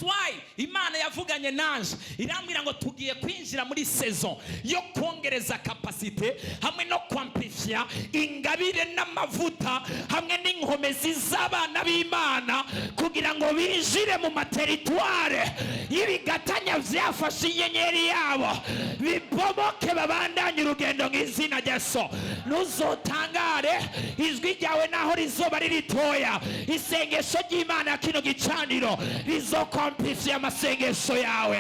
why Imana yavuganye nanje irambwira ngo tugiye kwinjira muri saison yo kongereza capacity hamwe no kwamplifya ingabire n'amavuta hamwe n'inkomezi z'abana b'Imana kugira ngo binjire mu materitoire y'ibigatanya vyafashe inyenyeri yabo bibomoke babandanye urugendo ng'izina rya Yesu. Ntuzotangare ijwi ryawe naho rizoba riritoya, isengesho ry'Imana kino gicaniro rizokomplifya amasengesho yawe.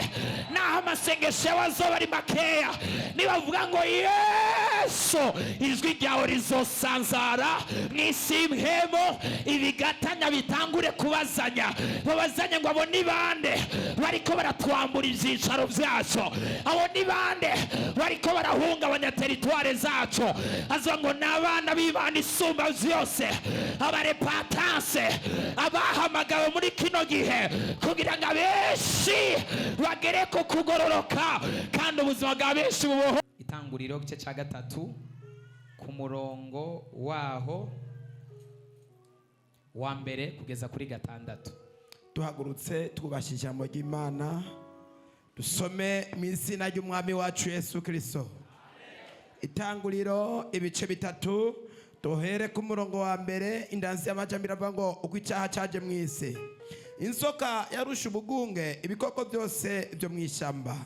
Naho amasengesho yawe azoba ari makeya, nibavuga ngo Yesu, ijwi ryawe rizosanzara mw'isi mpemo, ibigatanya bitangure kubazanya, babazanye ngo abo ni bande bariko baratwambura ivyicaro vyacu, abo ni bande bariko barahungabanya teritware zacu. Azo ngo n'abana b'Imana isumba vyose, abarepatase, abahamagawe muri kino gihe kugira ngo abenshi bagere ku kugororoka kandi ubuzima bwa benshi buboho. Itanguriro gice ca gatatu ku murongo waho wa mbere kugeza kuri gatandatu. Tuhagurutse twubashye ijambo ry'Imana, dusome mu izina ry'umwami wacu Yesu Kristo. Itanguriro ibice bitatu, duhere ku murongo wa mbere. Indanzi y'amajambo iravuga ngo uko icyaha cyaje mu isi, inzoka yarusha ubugunge ibikoko byose byo mu ishyamba.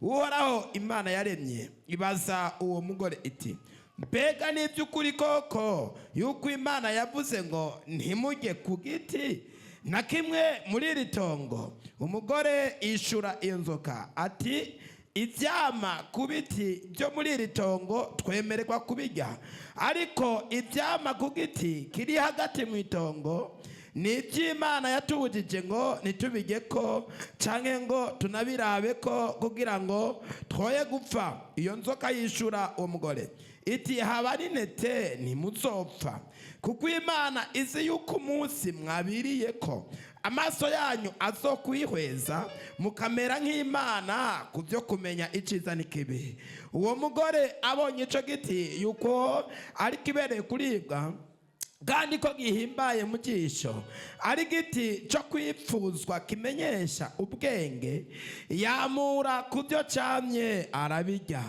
Uhoraho Imana yaremye ibaza uwo mugore iti, mbega ni iby'ukuri koko yuko Imana yavuze ngo ntimujye ku giti na kimwe muri iri tongo? Umugore yishura iyo nzoka ati, ivyama ku biti byo muri iri tongo twemererwa kubirya, ariko ivyama ku giti kiri hagati mu itongo ni iby'Imana yatubujije ngo ntitubirye ko canke ngo tunabirabe ko kugira ngo twoye gupfa. Iyo nzoka yishura uwo mugore iti, haba ari ntete ntimuzopfa, kuko Imana izi yuko umunsi mwabiriye ko amaso yanyu azokwihweza mukamera nk'Imana ku byo kumenya iciza n'ikibi. Uwo mugore abonye ico giti yuko ari kibereye kuribwa kandi ko gihimbaye mu jisho, ari giti cyo kwipfuzwa kimenyesha ubwenge, yamura ku byo camye arabirya.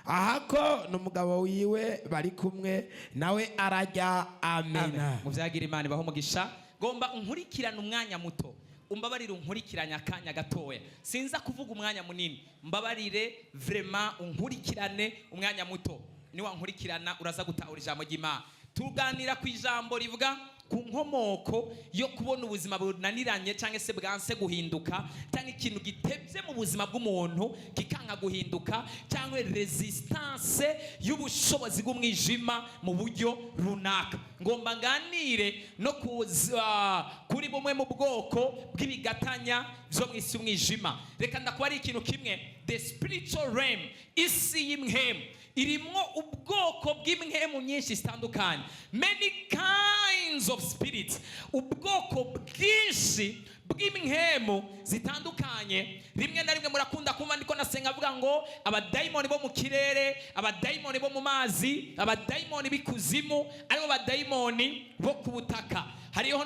Ahako n'umugabo wiwe bari kumwe nawe arajya. Amina. Muvyagira Imana baho mugisha. Gomba unkurikirana umwanya muto, umbabarire unkurikiranya akanya gatoya, sinza kuvuga umwanya munini, mbabarire vraiment unkurikirane umwanya muto. Niwa nkurikirana uraza gutahura ijambo ry'Imana. Tuganira ku ijambo rivuga ku nkomoko yo kubona ubuzima bunaniranye cyangwa se bwanse guhinduka, cyangwa ikintu gitebye mu buzima bw'umuntu kikanga guhinduka, cyangwa resistance y'ubushobozi bw'umwijima mu buryo runaka. Ngomba nganire no kuri bumwe mu bwoko bw'ibigatanya byo mu isi y'umwijima. Reka ndakuba ari ikintu kimwe, the spiritual realm, isi y'imhemu irimwo ubwoko bw'imhemu nyinshi zitandukanye, many kinds of spirits, ubwoko bwinshi bw'imhemu zitandukanye. Rimwe na rimwe murakunda kumva ndiko nasenga avuga ngo abadayimoni bo mu kirere, abadayimoni bo mu mazi, abadayimoni b'ikuzimu, aribo badayimoni bo ku butaka. Hariho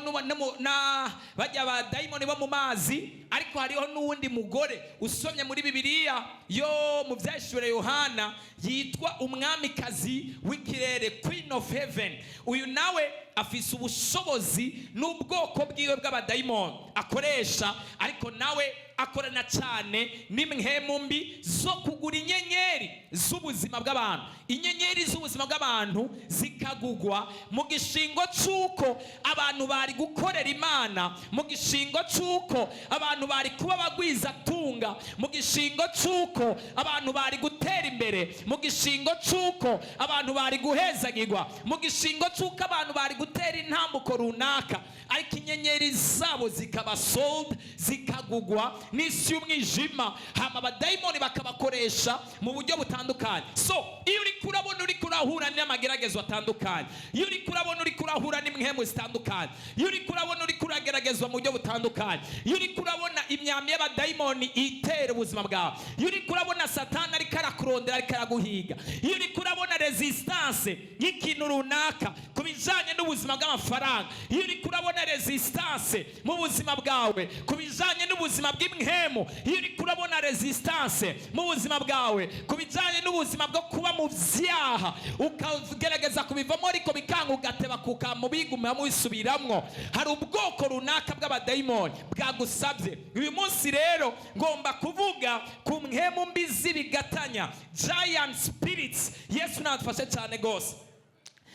bajya abadayimoni bo mu mazi, ariko hariho n'uwundi mugore usomye muri Bibiliya yo mu Vyahishuriwe Yohana yitwa umwamikazi w'ikirere, Queen of Heaven. Uyu nawe afise ubushobozi n'ubwoko bwiwe bw'abadayimoni akoresha, ariko nawe akorana cyane n'imhemu mbi zo kugura inyenyeri z'ubuzima bw'abantu. Inyenyeri z'ubuzima bw'abantu zikagugwa mu gishingo cy'uko abantu bari gukorera Imana, mu gishingo cy'uko abantu bari kuba bagwiza tunga, mu gishingo cy'uko abantu bari gutera imbere, mu gishingo cy'uko abantu bari guhezagirwa, mu gishingo cy'uko abantu bari gutera intambuko runaka, ariko inyenyeri zabo zikaba sold, zikagugwa n'isi y'umwijima, hama abadayimoni bakabakoresha mu buryo butandukanye. So iyo uri kurabona uri kurahura n'amageragezo atandukanye, iyo uri kurabona uri kurahura n'imhemu zitandukanye, iyo uri kurabona uri kurageragezwa mu buryo butandukanye, iyo uri kurabona imyambi y'abadayimoni itera ubuzima bwawe, iyo uri kurabona Satani ariko arakurondera ariko araguhiga, iyo uri kurabona resistance y'ikintu runaka ku bijanye n'ubuzima bw'amafaranga, iyo uri kurabona resistance mu buzima bwawe ku bijanye n'ubuzima bw'imhemu, iyo uri kurabona resistance mu buzima bwawe ku bijyanye n'ubuzima bwo kuba mu byaha, ukagerageza kubivamo ariko bikanga ugateba kukamubiguma mubisubiramwo, hari ubwoko runaka bw'abadayimoni bwagusabye. Uyu munsi rero ngomba kuvuga ku mhemu mbi z'ibigatanya, giant spirits. Yesu nadufashe cyane gose.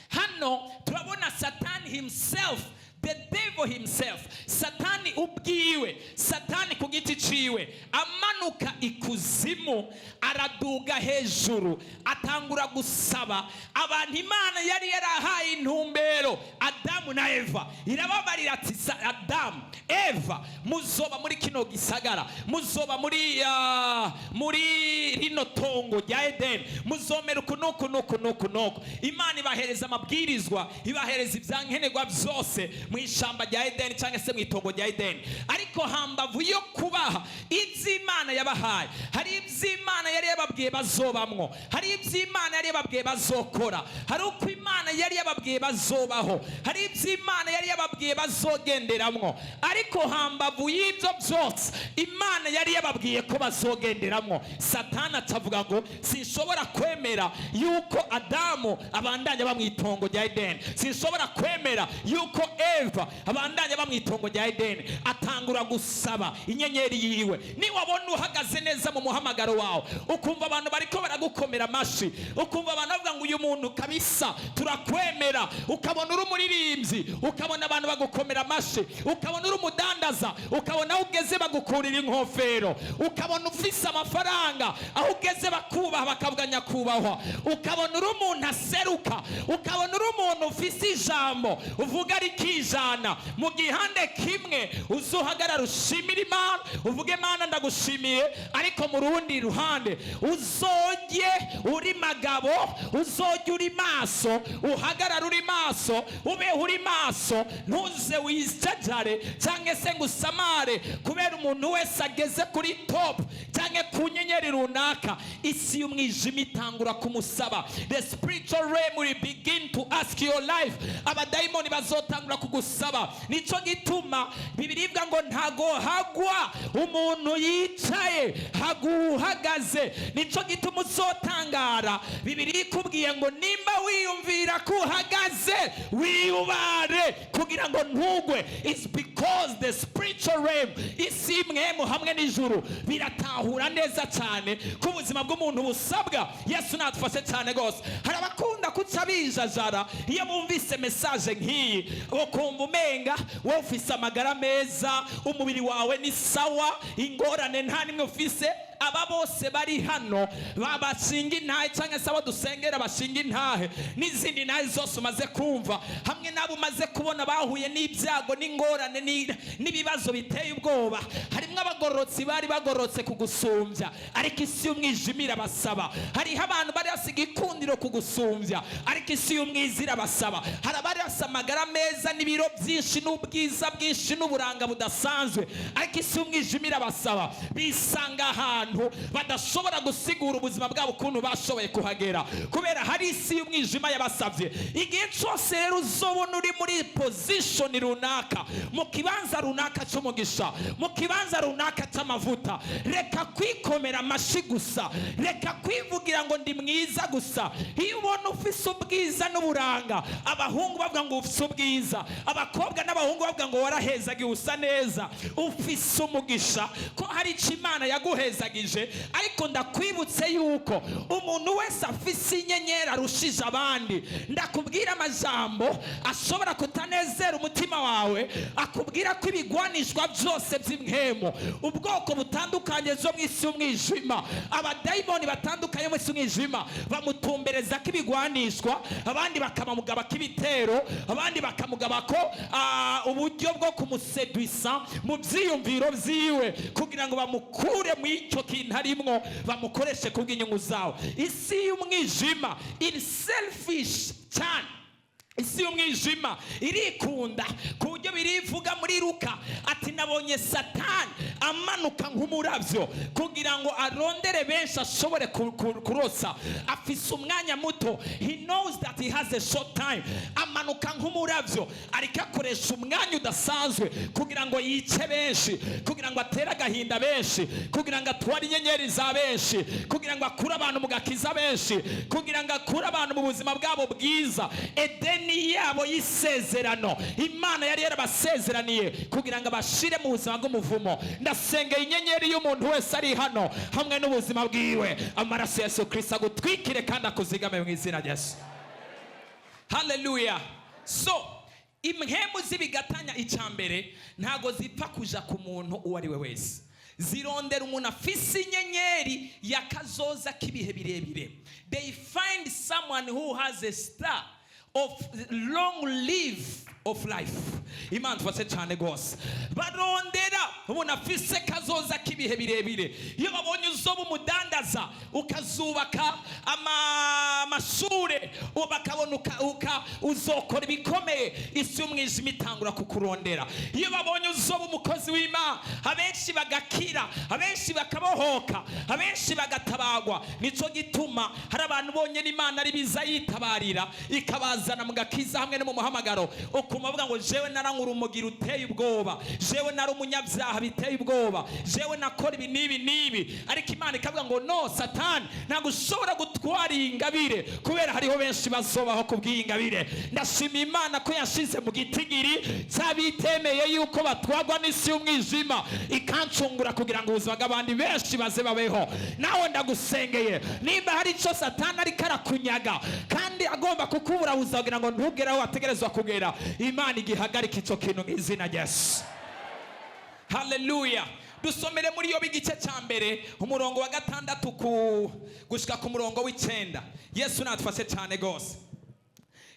Hano turabona Satan himself, the devil himself, Satani ubwiwe, Satani ku giti ciwe amanuka ikuzimu, araduga hejuru, atangura gusaba abantu Imana yari yarahaye intumbero, Adamu na Eva. Irababarira ati, Adamu, Eva, muzoba muri kino gisagara, muzoba muri rino tongo rya Edeni, muzomera uku nuku nuku nuku nuku. Imana ibahereza amabwirizwa, ibahereza ibyankenerwa byose mu ishamba rya Edeni cyangwa se mu itongo rya Edeni. Ariko hambavu yo kubaha iby'Imana yabahaye, hari iby'Imana yari yababwiye bazobamwo, hari iby'Imana yari yababwiye bazokora, hari uko Imana yari yababwiye bazobaho, hari iby'Imana yari yababwiye bazogenderamwo. Ariko hambavu y'ibyo byose Imana yari yababwiye ko bazogenderamwo, Satani atavuga ngo sinshobora kwemera yuko Adamu abandanya bamwitongo rya Edeni, sinshobora kwemera yuko Eva abandanya bamwitongo rya Edeni. Atangura gusaba inyenyeri yiwe. Niwabona uhagaze neza mu muhamagaro wawe, ukumva abantu bariko baragukomera amashi, ukumva abantu bavuga ngo uyu muntu kabisa turakwemera, ukabona uri umuririmbyi, ukabona abantu bagukomera amashi, ukabona uri umudandaza, ukabona aho ugeze bagukurira inkofero, ukabona ufise amafaranga, aho ugeze bakubaha bakavuga nyakubahwa, ukabona uri umuntu aseruka, ukabona uri umuntu ufise ijambo uvuga rikijana, mu gihande kimwe uzuhagarara ushimira Imana, uvuge Imana ndagushimiye, ariko mu rundi ruhande uzojye uri magabo, uzojye uri maso, uhagarara uri maso, ube uri maso, ntuze wisajare cyangwa se ngo usamare kubera umuntu wese ageze kuri top cyangwa ku nyenyeri runaka. Isi y'umwijima itangura kumusaba. The spiritual realm will begin to ask your life. Abadayimoni bazotangura kugusaba. Nico gituma Bibiliya ivuga ngo ntago hagwa umuntu yicaye, haguhagaze. Nico gituma uzotangara. Bibiliya ikubwiye ngo nimba wiyumvira ko uhagaze, wiyubare kugira ngo ntugwe. It's because the spiritual realm, isi imwe hamwe n'ijuru, biratahura neza cyane ko ubuzima bw'umuntu busabwa. Yesu natufashe cyane gose. Hari abakunda kuca bijajara iyo bumvise message nk'iyi, ukumva umenga wowe ufise amagara meza, umubiri wawe ni sawa, ingorane nta nimwe ufise. Aba bose bari hano babashinga intahe cyangwa se abo dusengera bashinga intahe n'izindi ntahe zose umaze kumva, hamwe n'abo umaze kubona bahuye n'ibyago n'ingorane n'ibibazo biteye ubwoba. Harimo abagororotsi bari bagororotse kugusumbya, ariko isi y'umwijima irabasaba. Hariho abantu bari basiga ikundiro kugusumbya, ariko isi y'umwiza irabasaba. Hari abari basa amagara meza n'ibiro byinshi n'ubwiza bwinshi n'uburanga budasanzwe, ariko isi y'umwijima irabasaba. Bisanga ahantu badashobora gusigura ubuzima bwabo ukuntu bashoboye kuhagera, kubera hari isi y'umwijima yabasabye. Igihe cyose rero uzobona uri muri position runaka, mu kibanza runaka cy'umugisha, mu kibanza runaka cy'amavuta, reka kwikomera amashi gusa, reka kwivugira ngo ndi mwiza gusa. Iyo ubona ufise ubwiza n'uburanga, abahungu bavuga ngo ufise ubwiza, abakobwa n'abahungu bavuga ngo warahezagiye usa neza, ufise umugisha, ko hari icyo Imana yaguhezagiye. Ariko ndakwibutse yuko umuntu wese afise inyenyeri arushije abandi. Ndakubwira amajambo ashobora kutanezera umutima wawe, akubwira ko ibigwanishwa byose by'imhemu, ubwoko butandukanye zo mu isi y'umwijima, abadayimoni batandukanye mu isi y'umwijima bamutumbereza ko ibigwanishwa, abandi bakamugaba k'ibitero, abandi bakamugaba ko uburyo bwo kumuseduisa mu byiyumviro byiwe kugira ngo bamukure mu icyo kintu arimwo, bamukoreshe kubw'inyungu zawe. Isi y'umwijima iri selfish cyane. isi y'umwijima irikunda ku buryo birivuga muri Luka ati nabonye Satani amanuka nk'umuravyo kugira ngo arondere benshi ashobore kurosa. Afise umwanya muto, he knows that he has a short time. Amanuka nk'umuravyo ariko akoresha umwanya udasanzwe kugira ngo yice benshi, kugira ngo atere agahinda benshi, kugira ngo atware inyenyeri za benshi, kugira ngo akure abantu mu gakiza benshi, kugira ngo akure abantu mu buzima bwabo bwiza. Edeni yabo y'isezerano Imana yari yarabasezeraniye kugira ngo abashire mu buzima bw'umuvumo. Ndasengeye inyenyeri y'umuntu wese ari hano hamwe n'ubuzima bwiwe, amaraso ya Yesu Kristo agutwikire kandi akuzigame mu izina rya Yesu. Hallelujah. So impemu z'ibigatanya icyambere ntago zipfa kuja ku muntu uwo ari we wese, zirondera umuntu afise inyenyeri yakazoza k'ibihe birebire. They find someone who has a star of long live of life. Imana tufase cyane gose, barondera umuntu afise kazoza k'ibihe birebire. Iyo babonye uzoba umudandaza ukazubaka amashure bakabona uzokora ibikomeye, isi y'umwijima itangura kukurondera. Iyo babonye uzoba umukozi w'Imana abenshi bagakira, abenshi bakabohoka, abenshi bagatabagwa. Nico gituma hari abantu bonye n'Imana ari biza yitabarira ikabazana mu gakiza hamwe no mu muhamagaro. Ukumavuga ngo jewe narankura umugira uteye ubwoba, jewe nari umunyabyaha biteye ubwoba, jewe nakora ibi nibi, ariko Imana ikavuga ngo no, Satani ntabwo ushobora gutwara ingabire kubera hariho benshi bazobaho kubw'iyi ngabire. Ndashima Imana ko yashize mu gitigiri cyabitemeye yuko batwagwa n'isi y'umwijima ikancungura kugira ngo ubuzima bw'abandi benshi baze babeho. Nawe ndagusengeye, nimba hari icyo Satani ariko arakunyaga kandi agomba kukubura uzagira ngo ntugere aho wategerezwa kugera, Imana igihagarika icyo kintu mu izina rya Yesu. Hallelujah. Dusomere muri Yobu igice cya mbere umurongo wa 6 gushika ku murongo w'9. Yesu natufashe cyane gose.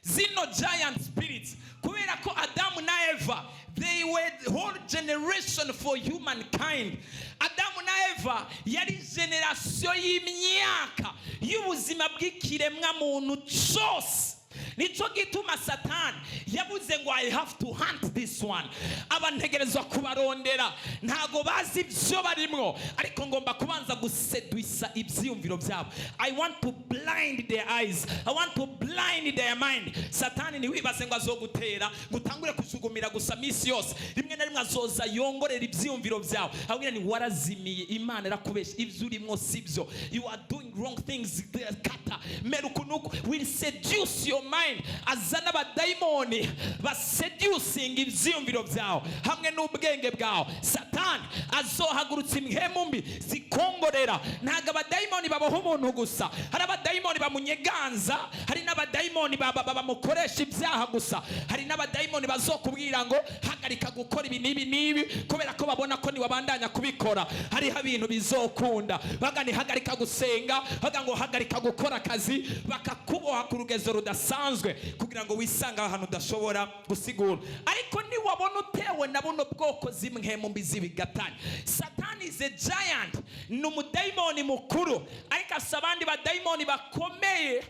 Zino giant spirits, kubera ko Adamu na Eva, they were the whole generation for humankind. Adamu na Eva yari generation y'imyaka y'ubuzima bw'ikiremwa muntu cyose. Nico gituma Satani yabuze ngo I have to hunt this one. Abantegerezwa kubarondera, ntago bazi ibyo barimwo, ariko ngomba kubanza guseduisa ibyiyumviro byabo. I want to blind their eyes, I want to blind their mind. Satani ni wibaze ngo azogutera gutangure kujugumira gusa misi yose, rimwe na rimwe azoza yongorera ibyiyumviro byabo, abwira ni warazimiye, Imana irakubesha, ibyo urimo sibyo, you are doing wrong things. Kata merukunuko will seduce your mind. Azana abadayimoni baseducing ibyiyumviro byawe hamwe n'ubwenge bwawe. Satani azohagurutsa impemu mbi zikongorera. Ntago abadayimoni baboha umuntu gusa, hari abadayimoni bamunyeganza, hari n'abadayimoni bamukoresha ibyaha gusa, hari n'abadayimoni bazokubwira ngo hagarika gukora ibi nibi kubera ko babona ko niwabandanya kubikora hariho ibintu bizokunda. Bagani hagarika gusenga, baga ngo hagarika gukora akazi, bakakuboha ku rugezo rudasanzwe kugira ngo wisanga ahantu udashobora gusigura. Ariko ni wabona utewe na buno bwoko zimwe mu bizibigatanya. Satani is a giant, n'umudayimoni mukuru, ariko asabandi badayimoni bakomeye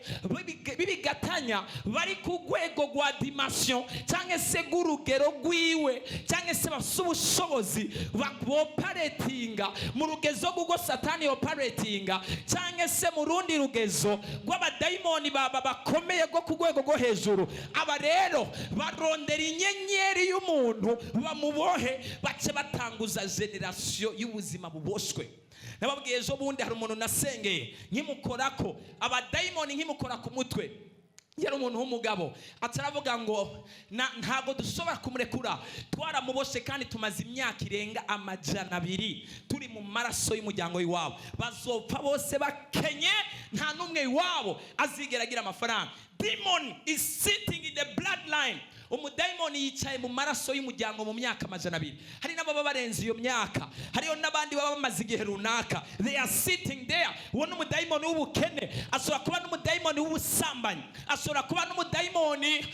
bibigatanya bari ku rwego rwa dimension cyangwa se gurugero rwiwe, cyangwa se basubushobozi operatinga mu rugezo rwo Satani operatinga, cyangwa se mu rundi rugezo rw'abadayimoni bakomeye rwo ku rwego rwo hejuru. Aba rero barondera inyenyeri y'umuntu bamubohe, bace batanguza generation y'ubuzima buboshwe. Nababwiye ejo bundi hari umuntu nasengeye nkimukorako abadayimoni nkimukora ku mutwe, yari umuntu w'umugabo ataravuga ngo ntago dushobora kumurekura, twaramuboshe kandi tumaze imyaka irenga 200 turi mu maraso y'umuryango w'iwabo, bazopfa bose bakenye, nta numwe w'iwabo azigeragira amafaranga. Demon is sitting in the bloodline umudayimoni yicaye mu maraso y'umuryango mu myaka 200. Hari n'ababa barenze iyo myaka, hariyo n'abandi baba bamaze igihe runaka, they are sitting there. Uwo n'umudayimoni w'ubukene, ashobora kuba n'umudayimoni w'ubusambanyi, ashobora kuba n'umudayimoni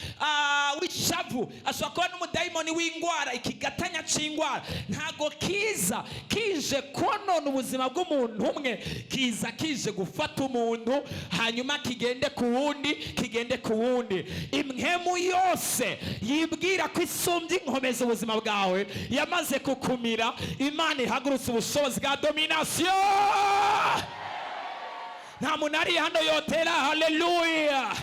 w'ishavu, ashobora kuba n'umudayimoni w'ingwara, ikigatanya c'ingwara. Ntago kiza kije konona ubuzima bw'umuntu umwe, kiza kije gufata umuntu hanyuma kigende ku wundi, kigende ku wundi. Imhemu yose yibwira ko isumbye inkomeza ubuzima bwawe yamaze kukumira, Imana ihagurutse ubushobozi bwa domination. Nta muntu ari hano yotera haleluya,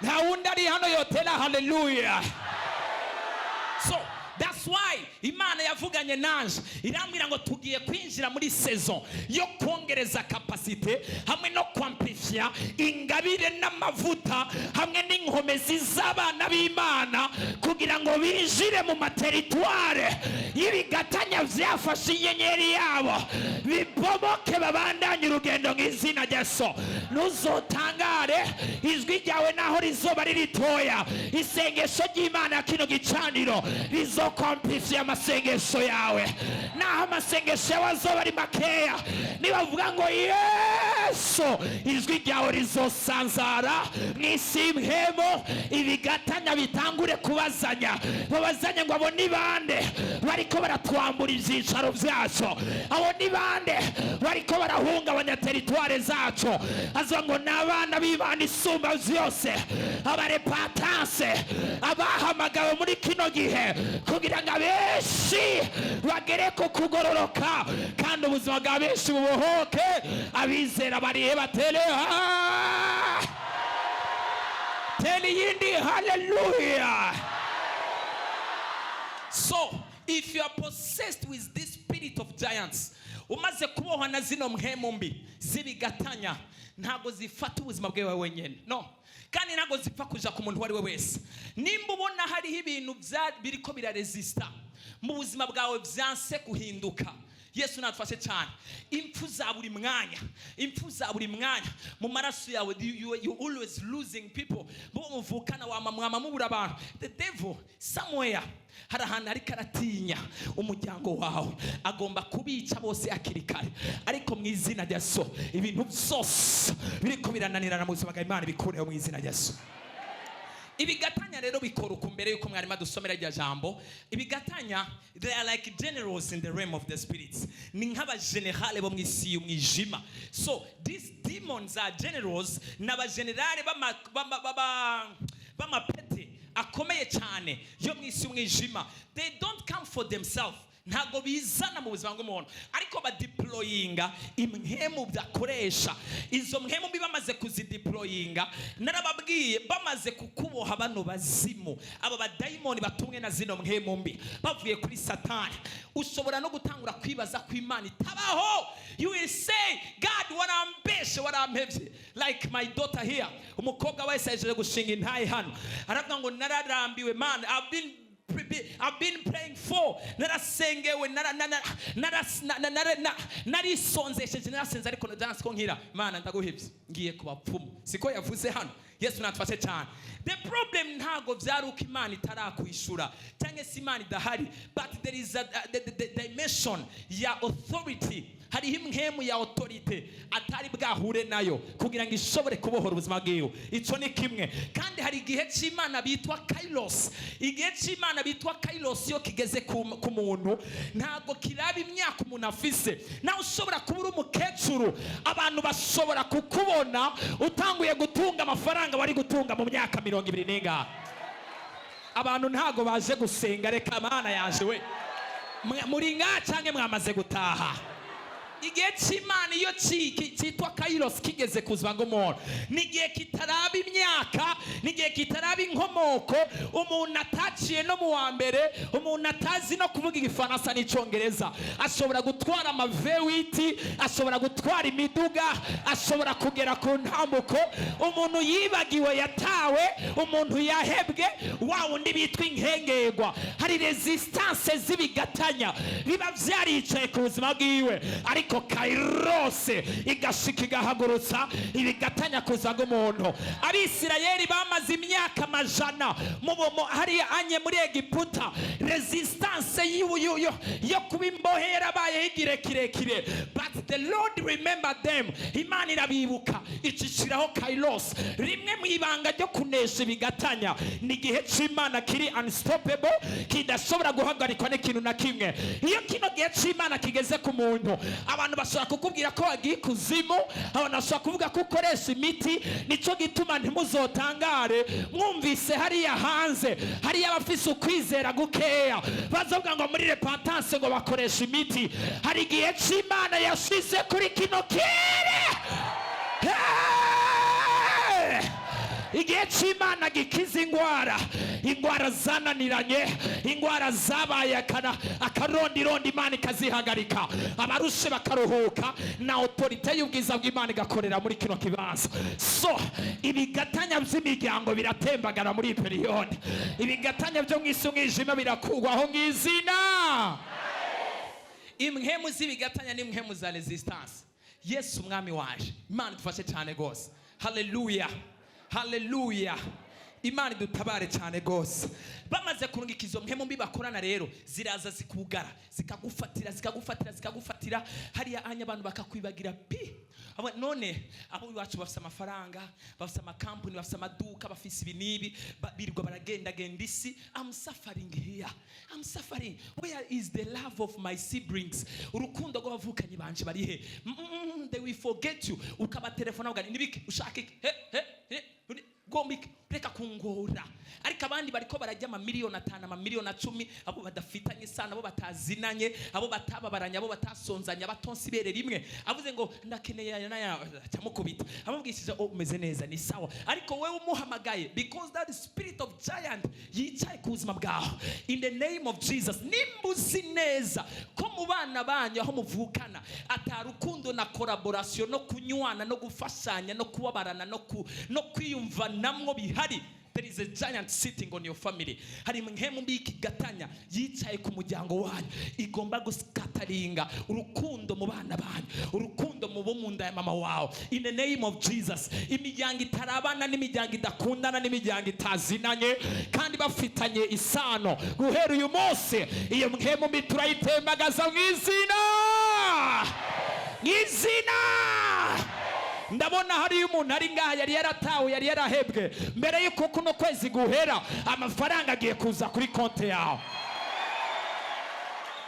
nta wundi ari hano yotera haleluya. So that's why Imana yavuganye nanje irambwira ngo tugiye kwinjira muri saison yo kongereza capacité hamwe no kwamplifia ingabire n'amavuta hamwe n'inkomezi z'abana b'Imana kugira ngo binjire mu materitoire y'ibigatanya vyafashe inyenyeri yabo, bibomoke babandanye urugendo nk'izina rya Yesu. Ntuzotangare ijwi ryawe naho rizoba riritoya, isengesho ry'Imana kino gicaniro rizokomplifia amasengesho yawe. Naho amasengesho yawe azoba ari makeya, nibavuga ngo Yesu, ijwi ryawe rizosanzara mw'isi y'imhemo, ibigatanya bitangure kubazanya, babazanya ngo abo ni bande bariko baratwambura ivyicaro vyacu, abo ni bande bariko barahungabanya teritware zacu. Azoba ngo n'abana b'Imana isumba vyose, abarepatanse, abahamagawe muri kino gihe kugira ngo abenshi bagere ku kugororoka kandi ubuzima bwa benshi bubohoke. Abizera barihe batere teli yindi hallelujah. So if you are possessed with this spirit of giants, umaze kubohwa na zino mhemu mbi zibigatanya, ntago zifata ubuzima bwawe wenyene, no, kandi ntago zipfa kuja ku muntu wari we wese. Nimba ubona hariho ibintu biriko biraresista mu buzima bwawe vyanse kuhinduka, Yesu natufashe cyane. Impfu za buri mwanya, impfu za buri mwanya mu maraso yawe, you always losing people. Bo muvukana wa mwama mubura abantu. The devil somewhere hari ahantu ariko aratinya umuryango wawe, agomba kubica bose akirikare. Ariko mu izina rya Yesu ibintu byose biriko birananirana mu buzima bwa Imana bikureho mu izina rya Yesu. Ibigatanya rero bikora uko mbere yuko mwari madusomera rya jambo. Ibigatanya, they are like generals in the realm of the spirits. Ni nk'aba generale bo mw'isi y'umwijima. So these demons are generals, n'aba generale b'amapete akomeye cyane yo mw'isi y'umwijima. They don't come for themselves, ntago bizana mu buzima bw'umuntu, ariko badeployinga imhemu byakoresha. Izo mhemu bamaze kuzideployinga, narababwiye bamaze kukuboha bano bazimu, aba badayimoni batumwe na zino mhemu mbi bavuye kuri Satani. Ushobora no gutangura kwibaza ko Imana itabaho. You will say, God, warampevye. Like my daughter here, umukobwa wese yaje gushinga intaye hano, aravuga ngo nararambiwe man, I've been praying for, narasengewe, narisonzesheje, narasenze ariko nadanse ko nkira. Mana ndaguhebye, ngiye kubapfumu. Siko yavuze hano. Yesu natufashe cyane. The problem ntago vyaruka Imana itarakwishura cyangwa se Imana idahari, but there is the dimension ya authority. Hari imhemu ya authority atari bwahure nayo kugira ngo ishobore kubohora ubuzima bwiwe. Ico ni kimwe. Kandi hari igihe cy'Imana bitwa Kairos. Igihe cy'Imana bitwa Kairos yo kigeze ku muntu, ntago kiraba imyaka umuntu afise. Nawe ushobora kubura umukecuru, abantu bashobora kukubona utanguye gutunga amafaranga bari gutunga mu myaka 20 n'inga. Abantu ntago baje gusenga, reka Mana yaje we. Muri nga canke mwamaze gutaha. Igihe cy'Imana iyo cyitwa Kairos kigeze kuzwa ngo umuntu, nigihe kitaraba imyaka, nigihe kitaraba inkomoko, umuntu ataciye no mu wa mbere, umuntu atazi no kuvuga igifaransa n'icyongereza, ashobora gutwara amavewiti, ashobora gutwara imiduga, ashobora kugera ku ntambuko. Umuntu yibagiwe, yatawe, umuntu yahebwe, wa wundi bitwa inkengerwa. Hari resistance z'ibigatanya biba vyaricaye ku buzima bwiwe, ariko ariko kairose igashika igahagurutsa ibigatanya kuza umuntu. Abisirayeli bamaze imyaka amajana hariya anye muri Egiputa, resistance yo kuba imbohe yarabayeho igihe kirekire, but the Lord remember them. Imana irabibuka icishiraho kairos. Rimwe mu ibanga ryo kunesha ibigatanya ni igihe c'Imana kiri unstoppable, kidashobora guhagarikwa n'ikintu na kimwe. Iyo kino gihe c'Imana kigeze ku muntu, abantu bashobora kukubwira ko wagiye kuzimu, abantu bashobora kuvuga ko ukoresha imiti. Nico gituma ntimuzotangare mwumvise hariya hanze hariya abafise ukwizera gukeya bazovuga ngo muri repentance ngo bakoresha imiti. Hari igihe c'Imana yashize kuri kino kere, igihe c'Imana gikiza ingwara zananiranye, ingwara zabaye akarondirondi, Imana ikazihagarika, abarushe bakaruhuka, na autorite y'ubwiza bw'Imana igakorera muri kino kibanza. So ibigatanya by'imiryango biratembagara muri periyode, ibigatanya byo mw'isi umwijima birakugwaho ng'izina. Imhemu z'ibigatanya n'imhemu za resistance. Yesu umwami waje, Imana dufashe cyane gose. Hallelujah, hallelujah. Imana dutabare cyane gose. Bamaze kurungika izo mpemu mbi bakorana rero, ziraza zikugara, zikagufatira hariya anya abantu bakakwibagira pi. None abo iwacu bafise amafaranga, bafise amakampuni, bafise amaduka, bafise ibinibi, birirwa baragenda isi. I'm suffering here, I'm suffering. Where is the love of my siblings? Urukundo rw'abavukanye banje bari he? They will forget you. Ukabatelefona ugani nibiki ushaka iki? Gombike reka kungora. Ariko abandi bariko barajya amamiliyoni 5, amamiliyoni 10, abo badafitanye sana, abo batazinanye, abo batababaranya, abo batasonzanya, batonsi bere rimwe. Avuze ngo ndakeneye naya cyamukubita, amubwishije umeze neza ni sawa. Ariko wewe umuhamagaye, because that spirit of giant yicaye ku buzima bwawe, in the name of Jesus, nimbuzi neza ko mu bana banyu aho muvukana atarukundo na collaboration no kunywana no gufashanya no kubabarana no kwiyumva namwo bihari. There is a giant sitting on your family. Hari mhemu mbi ikigatanya yicaye ku muryango wanyu, igomba guskataringa urukundo mu bana banyu, urukundo mu bo munda ya mama wao. In the name of Jesus, imiryango itarabana n'imiryango idakundana n'imiryango itazinanye kandi bafitanye isano, guhera uyu munsi iyo mhemu mbi turayitembagaza mw'izina. Ndabona hari umuntu ari ngaha yari yaratawe, yari yarahebwe mbere yuko kuno kwezi guhera, amafaranga agiye kuza kuri konte yawe.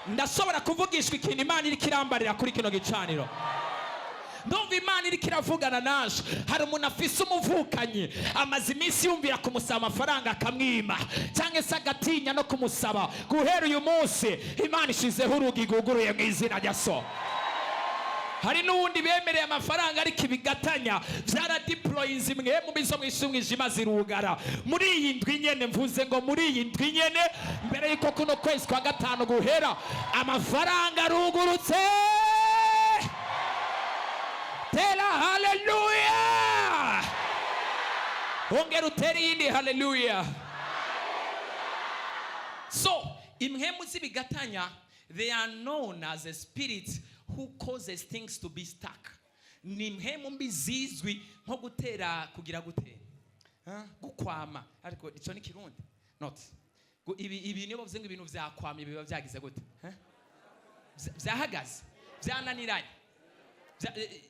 Ndashobora kuvugishwa ikintu Imana iri kirambarira kuri kino gicaniro. Ndumva Imana iri kiravugana naje. Hari umuntu afise umuvukanye amaze iminsi yumvira kumusaba amafaranga akamwima, cyangwa se agatinya no kumusaba. Guhera uyu munsi Imana ishizeho urugi guguruye mu izina rya So. Hari n'uwundi bemereye amafaranga ariko ibigatanya byaradeployinze imwe mu bizo mwisumwijima zirugara. Muri iyi ndwi nyene, mvuze ngo muri iyi ndwi nyene, mbere yuko kuno kwezi kwa gatanu guhera, amafaranga arugurutse. Tera hallelujah, ongera uteri yindi hallelujah. So imhemu z'ibigatanya, they are known as a spirit who causes things to be stuck. Ni mhemu mbi zizwi nko gutera kugira gute, gukwama. Ariko ico ni Kirundi not ibi niyo bavuze ngo ibintu vyakwamye biba vyagize gute, vyahagaze, vyananiranye,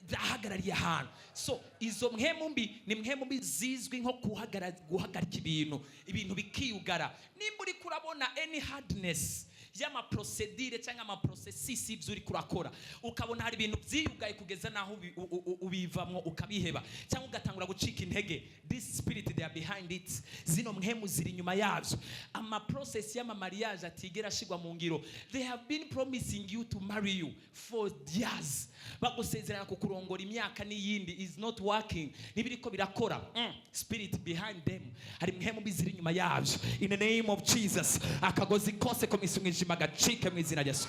vyahagarariye ahantu. So izo mhemu mbi ni mhemu mbi zizwi nko guhagarika ibintu bikiyugara. Nimba uri kurabona any hardness y'ama procedure cyangwa ama processes ibyo uri kurakora, ukabona hari ibintu byiyugaye kugeza naho ubivamwo ukabiheba cyangwa ugatangura gucika intege, this spirit they are behind it. Zino mhemu ziri nyuma yavyo. Ama process y'ama mariage atigera shigwa mu ngiro. They have been promising you to marry you for years. Bagusezerana kukurongora imyaka n'iyindi, is not working. Nibiriko birakora. Spirit behind them. Hari mhemu biziri nyuma yavyo. In the name of Jesus, akagozi kose komisungije magacike mu izina rya Yesu.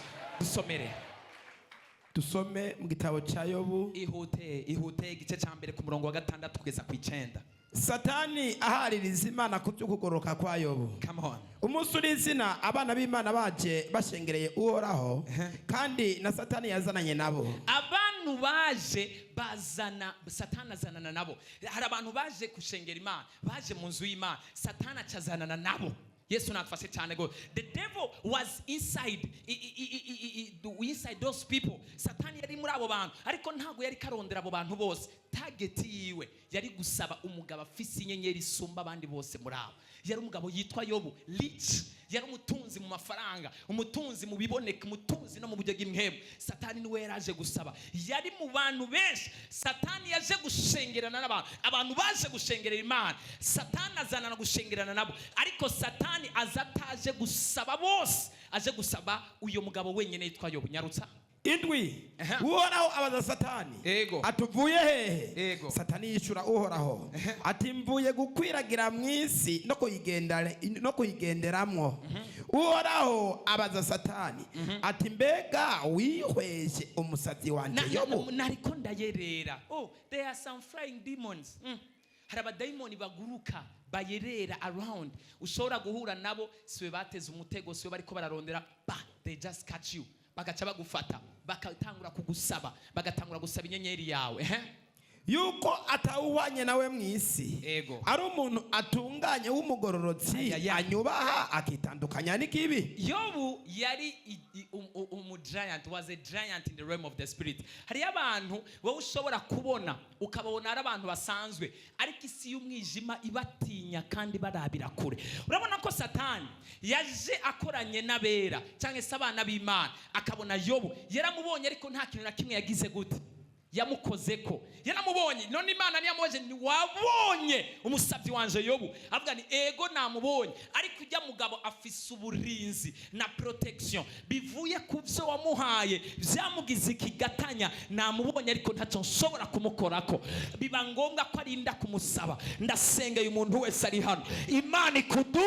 Dusome mu gitabo cya Yobu. Ihute igice cya mbere ku murongo wa 6 kugeza ku 9. Satani ahaririza Imana ku by'ukugoroka kwa Yobu. Come on. Umunsi urizina abana b'Imana baje bashengereye Uhoraho kandi na Satani yazananye nabo. Abantu baje bazana Satani azanana nabo. Hari abantu baje kushengera Imana, baje mu nzu y'Imana, Satani acazanana nabo. Yesu nakufashe cyane go. The devil was inside those people. Satani yari muri abo bantu, ariko ntago yari karondera abo bantu bose. Target yiwe yari gusaba umugabo afise inyenyeri isumba abandi bose muri abo. Yari umugabo yitwa Yobu, rich. Yari umutunzi mu mafaranga, umutunzi mu biboneka, umutunzi no mu buryo bw'imhemu. Satani niwe yaraje gusaba. Yari mu bantu benshi. Satani yaje gushengerana n'abantu. Abantu baje gushengerera Imana. Satani azana gushengerana nabo. Ariko Satani azataje gusaba bose. Aje gusaba uyo mugabo wenyine yitwa Yobu. Nyarutsa. Indwi. Uhoraho abaza Satani. Ego. Atuvuye hehe? Ego. Satani yishura Uhoraho. Ati mvuye gukwiragira mu isi no kuyigenderamwo. Uhoraho abaza Satani. Ati mbega wihweje umusazi wanje Yobu? Nariko ndayerera. Oh, there are some flying demons. Hari abadayimoni baguruka bayerera around. Ushobora guhura nabo siwe bateze umutego, siwe bariko bararondera, they just catch you. Bagaca bagufata, bagatangura kugusaba, bagatangura gusaba inyenyeri yawe. Yuko atawuhwanye nawe mu isi. Ego. Ari umuntu atunganye w'umugororotsi anyubaha akitandukanya n'ikibi. Yobu yari giant, was a giant in the realm of the spirit. Hari abantu wowe ushobora kubona ukabona ari abantu basanzwe, ariko isi y'umwijima ibatinya kandi barabira kure. Urabona ko Satani yaje akoranye n'abera cyangwa se abana b'Imana, akabona Yobu yaramubonye ariko nta kintu na kimwe yagize gute yamukozeko. Yaramubonye none Imana niyamubaje ni wabonye umusabyi wanje Yobu? Avuga ni ego namubonye, ariko ujya mugabo afise uburinzi na protection bivuye ku byo wamuhaye, byamugize ikigatanya. Namubonye ariko ntacyo nshobora kumukorako, biba ngombwa ko arinda kumusaba. Ndasengeye umuntu wese ari hano, Imana ikudu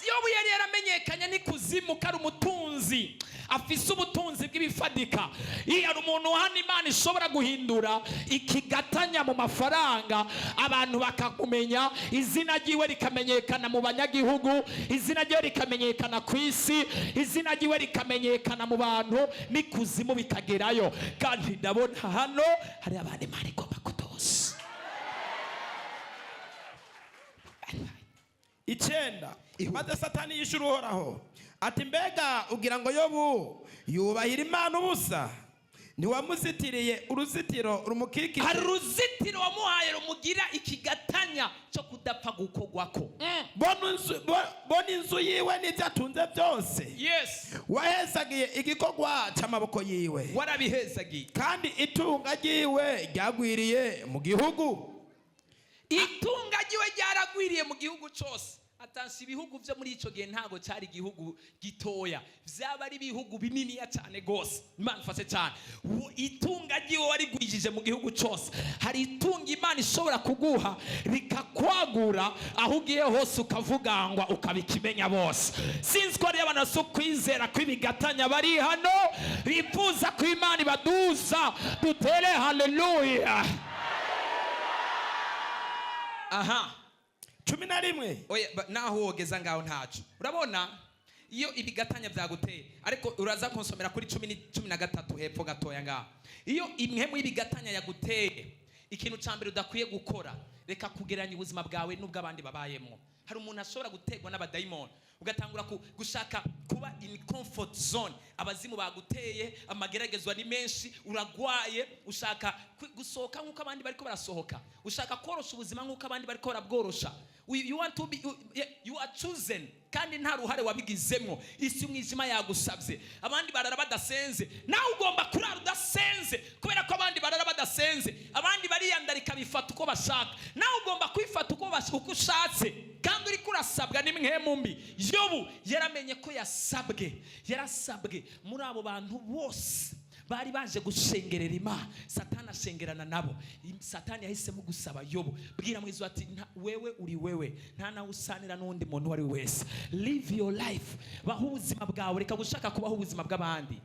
Yobu yari yaramenyekanye n'ikuzimu kari umutunzi, afise ubutunzi bw'ibifadika. Iyo ari umuntu hano Imana ishobora guhindura ikigatanya mu mafaranga, abantu bakakumenya, izina ryiwe rikamenyekana mu banyagihugu, izina ryiwe rikamenyekana ku isi, izina ryiwe rikamenyekana mu bantu, n'ikuzimu bikagerayo. Kandi ndabona hano hari abantu Imana igomba kudosa. Icyenda. Maze Satani yishura Uhoraho ati mbega ugira ngo Yobu yubahira Imana ubusa? Ntiwamuzitiriye uruzitiro rumukikije? Hari uruzitiro wamuhaye rumugira ikigatanya cyo kudapfa gukogwako. Bona inzu yiwe n'ibyo atunze byose. Yes. Wahezagiye igikogwa cy'amaboko yiwe. Warabihezagiye. Kandi itunga ryiwe ryagwiriye mu gihugu. Itunga ryiwe ryaragwiriye mu gihugu cyose. Atansi ibihugu byo muri ico gihe ntago cyari igihugu gitoya, byaba ari ibihugu binini ya cyane gose. Imana ifashe cyane. Itunga ryiwe warigwijije mu gihugu cyose. Hari itunga Imana ishobora kuguha rikakwagura aho ugiye hose ukavugangwa ukabikimenya bose. Sinzi ko ari abantu so kwizera kwibigatanya bari hano bifuza ko Imana ibaduza. Dutere haleluya. Aha. 11. Oya naho wogeza ngaho ntacu. Urabona iyo ibigatanya byaguteye, ariko uraza konsomera kuri 13 hepfo gatoya ngaho. Iyo imhemu y'ibigatanya yaguteye, ikintu cyambere udakwiye gukora, reka kugeranya ubuzima bwawe n'ubw'abandi babayemo. Hari umuntu ashobora gutegwa n'abadayimoni, ugatangura gushaka kuba in comfort zone. Abazimu baguteye, amageragezwa ni menshi, uragwaye, ushaka gusohoka nk'uko abandi bariko barasohoka, ushaka korosha ubuzima nk'uko abandi bariko barabworosha. You want to be, you are chosen, kandi nta ruhare wabigizemo. Isi umwijima yagusabye, abandi barara badasenze, nawe ugomba kurara udasenze, kubera ko abandi barara badasenze. Abandi bariyandarika bifata uko bashaka, nawe ugomba kwifata uko ushatse, kandi uri kurasabwa n'imhemu mbi. Yobu yaramenye ko yarasabwe muri abo bantu bose bari baje gushengerera Imana. Satani ashengerana nabo. Satani yahisemo gusaba Yobu, bwira mwizo ati wewe uri wewe, nta nawe usanira n'undi muntu wari wese. Live your life, baho ubuzima bwawe, reka gushaka kubaho ubuzima bw'abandi.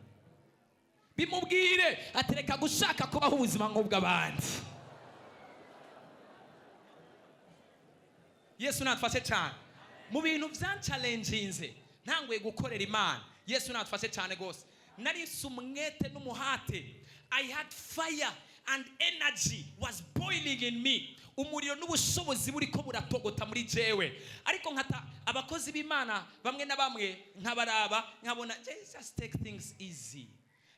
bimubwire atereka gushaka kubaho ubuzima nk'ubw'abandi. Yesu natufashe cyane mu bintu byancalenjinze ntanguye gukorera Imana. Yesu natufashe cyane gose. Nari umwete n'umuhate. I had fire and energy was boiling in me. Umuriro n'ubushobozi buri ko buratogota muri jewe. Ariko nkata abakozi b'Imana bamwe na bamwe nkabaraba nkabona just take things easy.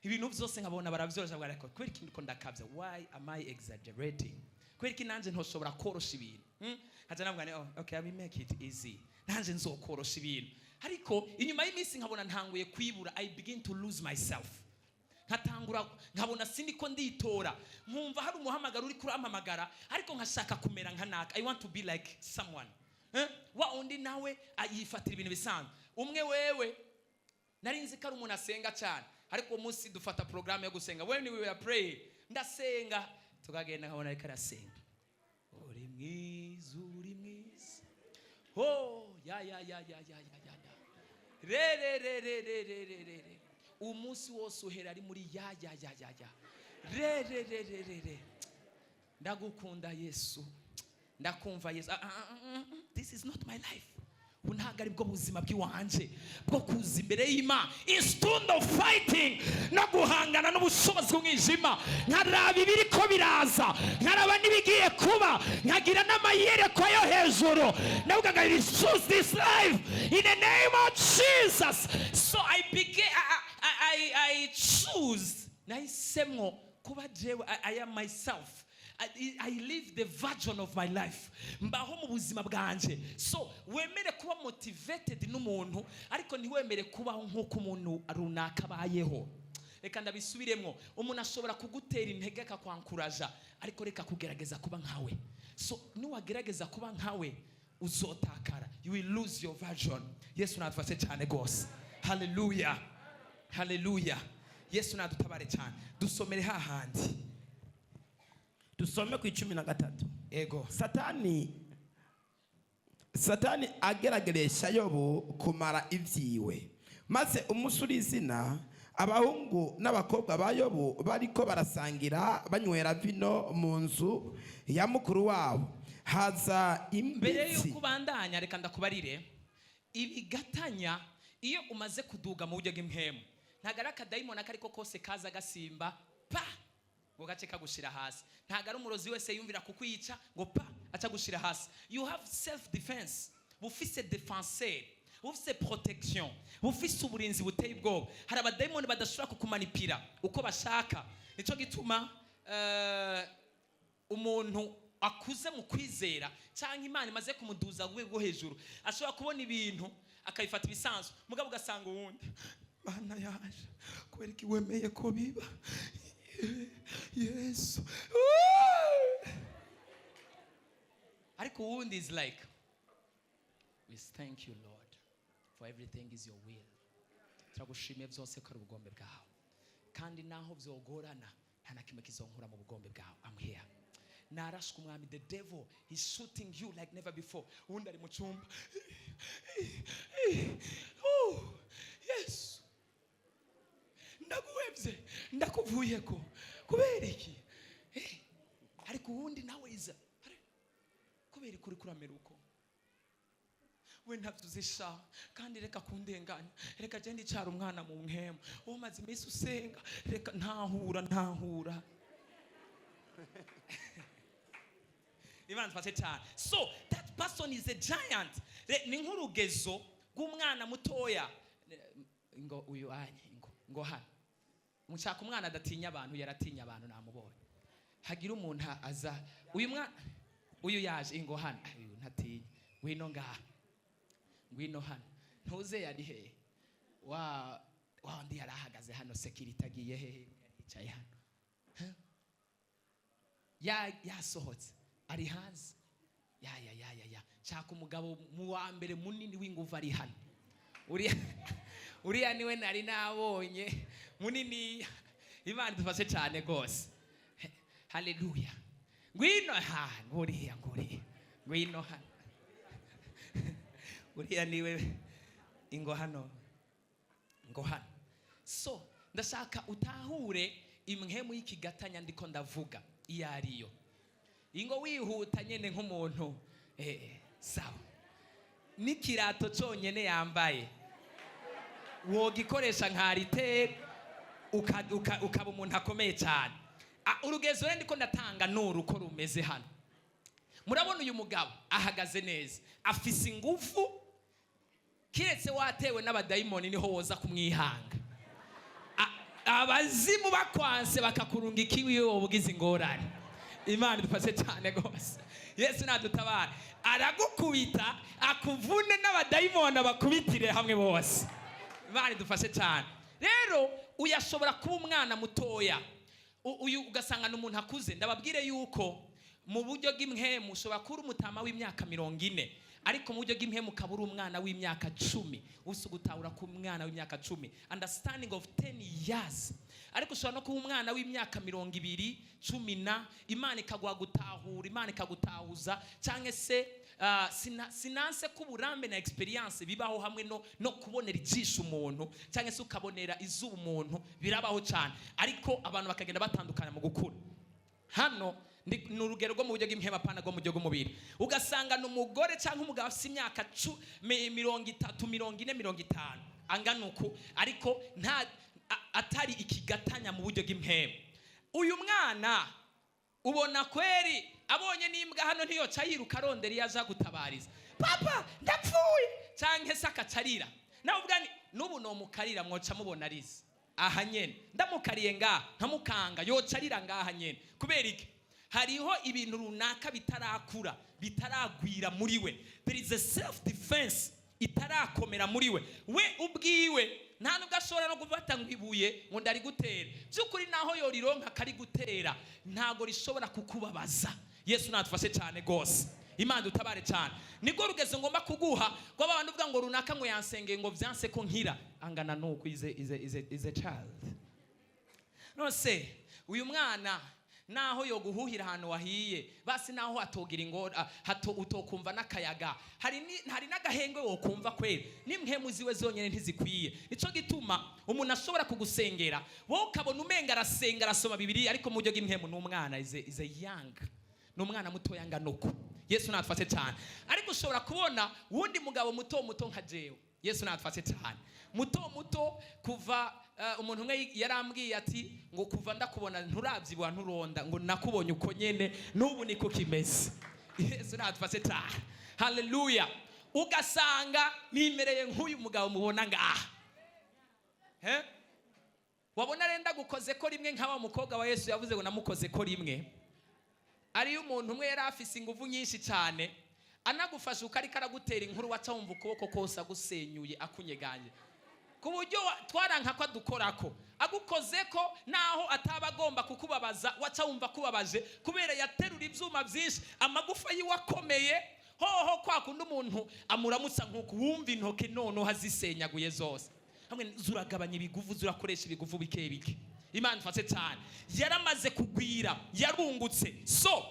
Ibintu byose nkabona baravyorosha bwarako. Kweri kintu ko ndakabya. Why am I exaggerating? Kweri kinanje ntoshobora korosha ibintu. Haje namugane okay, I will make it easy. Nanje nzokorosha ibintu. Ariko inyuma y'iminsi nkabona ntanguye kwibura. I begin to lose myself. Nkatangura nkabona siniko nditora. Nkumva hari umuhamagara uri kurampamagara ariko nkashaka kumera nkanaka. I want to be like someone. Wa undi nawe ayifatira ibintu bisanzwe. Umwe wewe nari nzi ko ari umuntu asenga cyane. Ariko umunsi dufata program yo gusenga. When we were praying, ndasenga tukagenda nkabona ariko arasenga. Uri mwiza, uri mwiza. Oh, ya. Re. Umunsi wose uhera ari muri ya. Re. Ndagukunda Yesu. Ndakumva Yesu. This is not my life. Unhaga aribwo buzima bw'iwanje bwo kuza imbere y'Imana. Instead of fighting no guhangana n'ubushobozi bw'umwijima, nkaraba ibiri ko biraza, nkaraba nibigiye kuba, nkagira n'amayereko yo hejuru. Ndavuga ngo choose this life in the name of Jesus. So I choose. Nahisemwo kuba jewe. I am myself. I live the version of my life. Mbaho mu buzima bwanje. So wemere kuba motivated n'umuntu ariko ntiwemere kubaho nk'uko umuntu runaka abayeho. Reka ndabisubiremwo. Umuntu ashobora kugutera intege akakwankuraja ariko reka kugerageza kuba nkawe. So niwagerageza kuba nkawe uzotakara. You will lose your version. Yesu natufashe cyane gose. Hallelujah. Yesu nadutabare cyane. Dusomere hahandi. Dusome ku 13. Ego. Satani agerageresha Yobu kumara ivyiwe. Maze umusuri izina abahungu n'abakobwa ba Yobu bariko barasangira banywera vino mu nzu ya mukuru wabo. Haza mbere imbitsi. yo kubandanya reka ndakubarire ibigatanya iyo umaze kuduga mu buryo bw'impemu. Ntagaraka daimon akariko kose kaza gasimba pa ngo gace kagushira hasi. Ntagara umurozi wese yumvira kukwica ngo pa acha gushira hasi. You have self defense. Bufise defenseur, bufise protection, bufise uburinzi buteye ubwoba. Hari abadaimoni badashobora kukumanipira uko bashaka. Nico gituma umuntu akuze mu kwizera cyangwa Imana imaze kumuduza rwego hejuru ashobora kubona ibintu akayifata ibisanzwe. Mugabo ugasanga uwundi Mana yaje kubera iki wemeye ko biba. Yes. Ariko uwundi is like, we thank you Lord for everything is your will. Turagushimiye byose ko ari ubugombe bwawe. Kandi naho byogorana nta na kimwe kizonkura mu bugombe bwawe. I'm here. Narashwe umwami, the devil is shooting you like never before. Uwundi ari mu cyumba. Oh, yes. Ndaguwebye, ndakuvuyeko. Kubera iki? Ariko uwundi nawe iza. Kubera kuri kuramera uko. We ntavyuzisha kandi reka kundenganya. Reka genda icara umwana mu nkemo. Uwo maze iminsi usenga. Reka ntahura. So that person is a giant. Ni nk'urugezo rw'umwana mutoya. Ngo uyu anye ngo hano. Mushaka umwana adatinya abantu, yaratinya abantu namubonye. Hagira umuntu aza uyu mwana uyu yaje ngo hano uyu ntatinya. Wino ngaha. Ngwino hano. Ntuze yari he. Wa ndi yarahagaze hano security agiye he yicaye hano. Yasohotse. Ari hanze. Ya. Shaka umugabo mu wa mbere munini w'inguvu ari hano. Uriya niwe nari nabonye munini. Imana dufashe cyane gose. Hallelujah. Ngwino hano uriya ngwino hano. Uriya niwe ngo hano. So ndashaka utahure imwemu y'ikigatanya ndiko ndavuga iyo ariyo. Ingo wihuta nyene nk'umuntu sawa n'ikirato cyonyene yambaye wogikoresha nkarite ukaba umuntu akomeye cyane. Urugezo rero ndiko ndatanga nuruko rumeze hano. Murabona uyu mugabo ahagaze neza, afise ingufu, kiretse watewe n'abadayimoni niho woza kumwihanga. Abazimu bakwanse bakakurunga ikiwi wobugize ingorane. Imana idufashe cyane gose. Yesu nadutabara, aragukubita akuvune n'abadayimoni bakubitire hamwe bose. Imana idufashe cyane. Rero uyashobora kuba umwana mutoya, uyu ugasanga n'umuntu akuze. Ndababwire yuko mu buryo bw'imhemu ushobora kuba umutama w'imyaka 40, ariko mu buryo bw'imhemu ukabura umwana w'imyaka 10. Usugutahura ku mwana w'imyaka 10, understanding of 10 years. Ariko ushobora no kuba umwana w'imyaka 20, 10, Imana ikagwa gutahura, Imana ikagutahuza, cyangwa se sinanse kuburambe na experience bibaho hamwe no kubonera ijisho umuntu, cyangwa se ukabonera izuba umuntu, birabaho cyane. Ariko abantu bakagenda batandukana mu gukura. Hano ni urugero rwo mu buryo bw'imhema pana rwo mu buryo bw'umubiri. Ugasanga n'umugore cyangwa umugabo afite imyaka 30, 40, 50 angana uku, ariko atari ikigatanya mu buryo bw'imhema. Uyu mwana ubona kweri abonye n'imbwa hano ntiyoca yiruka arondera iyo aza gutabariza, papa ndapfuye cyangwa se akacarira. Nawe ubwani n'ubu no mukarira mwoca mubona arize aha nyene, ndamukariye ngaha nkamukanga yocarira ngaha nyene. Kubera iki? Hariho ibintu runaka bitarakura, bitaragwira muri we. There is a self defense itarakomera muri we. We ubwiwe nta nubwo ashobora no gufata ngwibuye ngo ndari gutera. Byukuri naho yorironka kari gutera ntago rishobora kukubabaza. Yesu natufashe cyane gose. Imana dutabare cyane. Niko rugezo ngomba kuguha kwa abantu uvuga ngo runaka ngo yansengeye ngo vyanse ko nkira. Angana nuko is a child. No say uyu mwana naho yo guhuhira hano wahiye, basi naho atogira ingora utokumva n'akayaga, hari n'agahengwe wo kumva kwera, nimhemu ziwe zonyene ntizikwiye. Nico gituma umuntu ashobora kugusengera wowe ukabona umenga arasenga arasoma Bibiliya, ariko mu buryo bw'imhemu n'umwana is a young, n'umwana muto yanga nuko. Yesu natufashe cyane. Ariko ushobora kubona wundi mugabo muto nka jewe. Yesu natufashe cyane. Muto kuva umuntu umwe yarambwiye ati ngo kuva ndakubona nturavyibuha nturonda, ngo nakubonye uko nyene n'ubu niko kimeze. Yesu natufashe cyane. Hallelujah. Ugasanga nimereye nk'uyu mugabo mubona ngaha. Wabona renda gukoze ko rimwe nk'aba mukobwa wa Yesu yavuze ngo namukoze ko rimwe. Ari umuntu umwe yari afise ingufu nyinshi cyane, anagufasha ukari karagutera inkuru waca wumva ukuboko kose agusenyuye akunyeganye. Ku buryo twaranka ko adukorako, agukoze ko naho ataba agomba kukubabaza waca wumva kubabaje, kubera yaterura ibyuma byinshi, amagufa yiwe akomeye. Hoho kwa kundi umuntu amuramutsa nk'uko wumva intoke nono hazisenyaguye zose. Hamwe zuragabanya ibiguvu, zurakoresha ibiguvu bike bike. Imana ifashe cyane. Yaramaze kugwira, yarungutse. So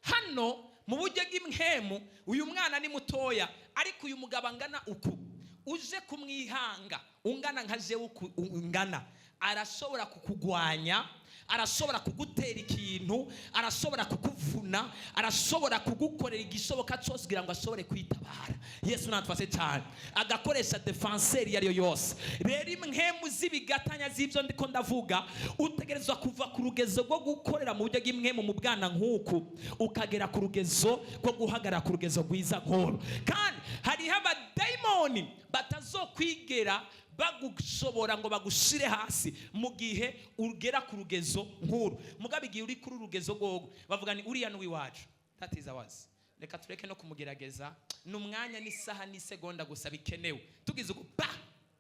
hano mu buryo bw'imhemu uyu mwana ni mutoya, ariko uyu mugabo angana uku uje kumwihanga ungana nka jewe ungana, arashobora kukugwanya, arashobora kugutera ikintu, arashobora kukuvuna, arashobora kugukorera igishoboka cyose kugira ngo ashobore kwitabara. Yesu natufashe cyane. Agakoresha defenseur yariyo yose. Rero imhemu zibigatanya z'ibyo ndiko ndavuga, utegerezwa kuva ku rugezo rwo gukorera mu buryo bw'imhemu mu bwana nk'uku ukagera ku rugezo rwo guhagarara ku rugezo rwiza nk'uru. Kandi hariho abadayimoni batazokwigera bagushobora ngo bagushire hasi mu gihe ugera ku rugezo nkuru. Mugabe igihe uri kuri rugezo gogo bavuga ni uriya n'uwi wacu, that is ours. Reka tureke no kumugerageza, n'umwanya n'isaha n'isegonda gusa bikenewe. Tugize uko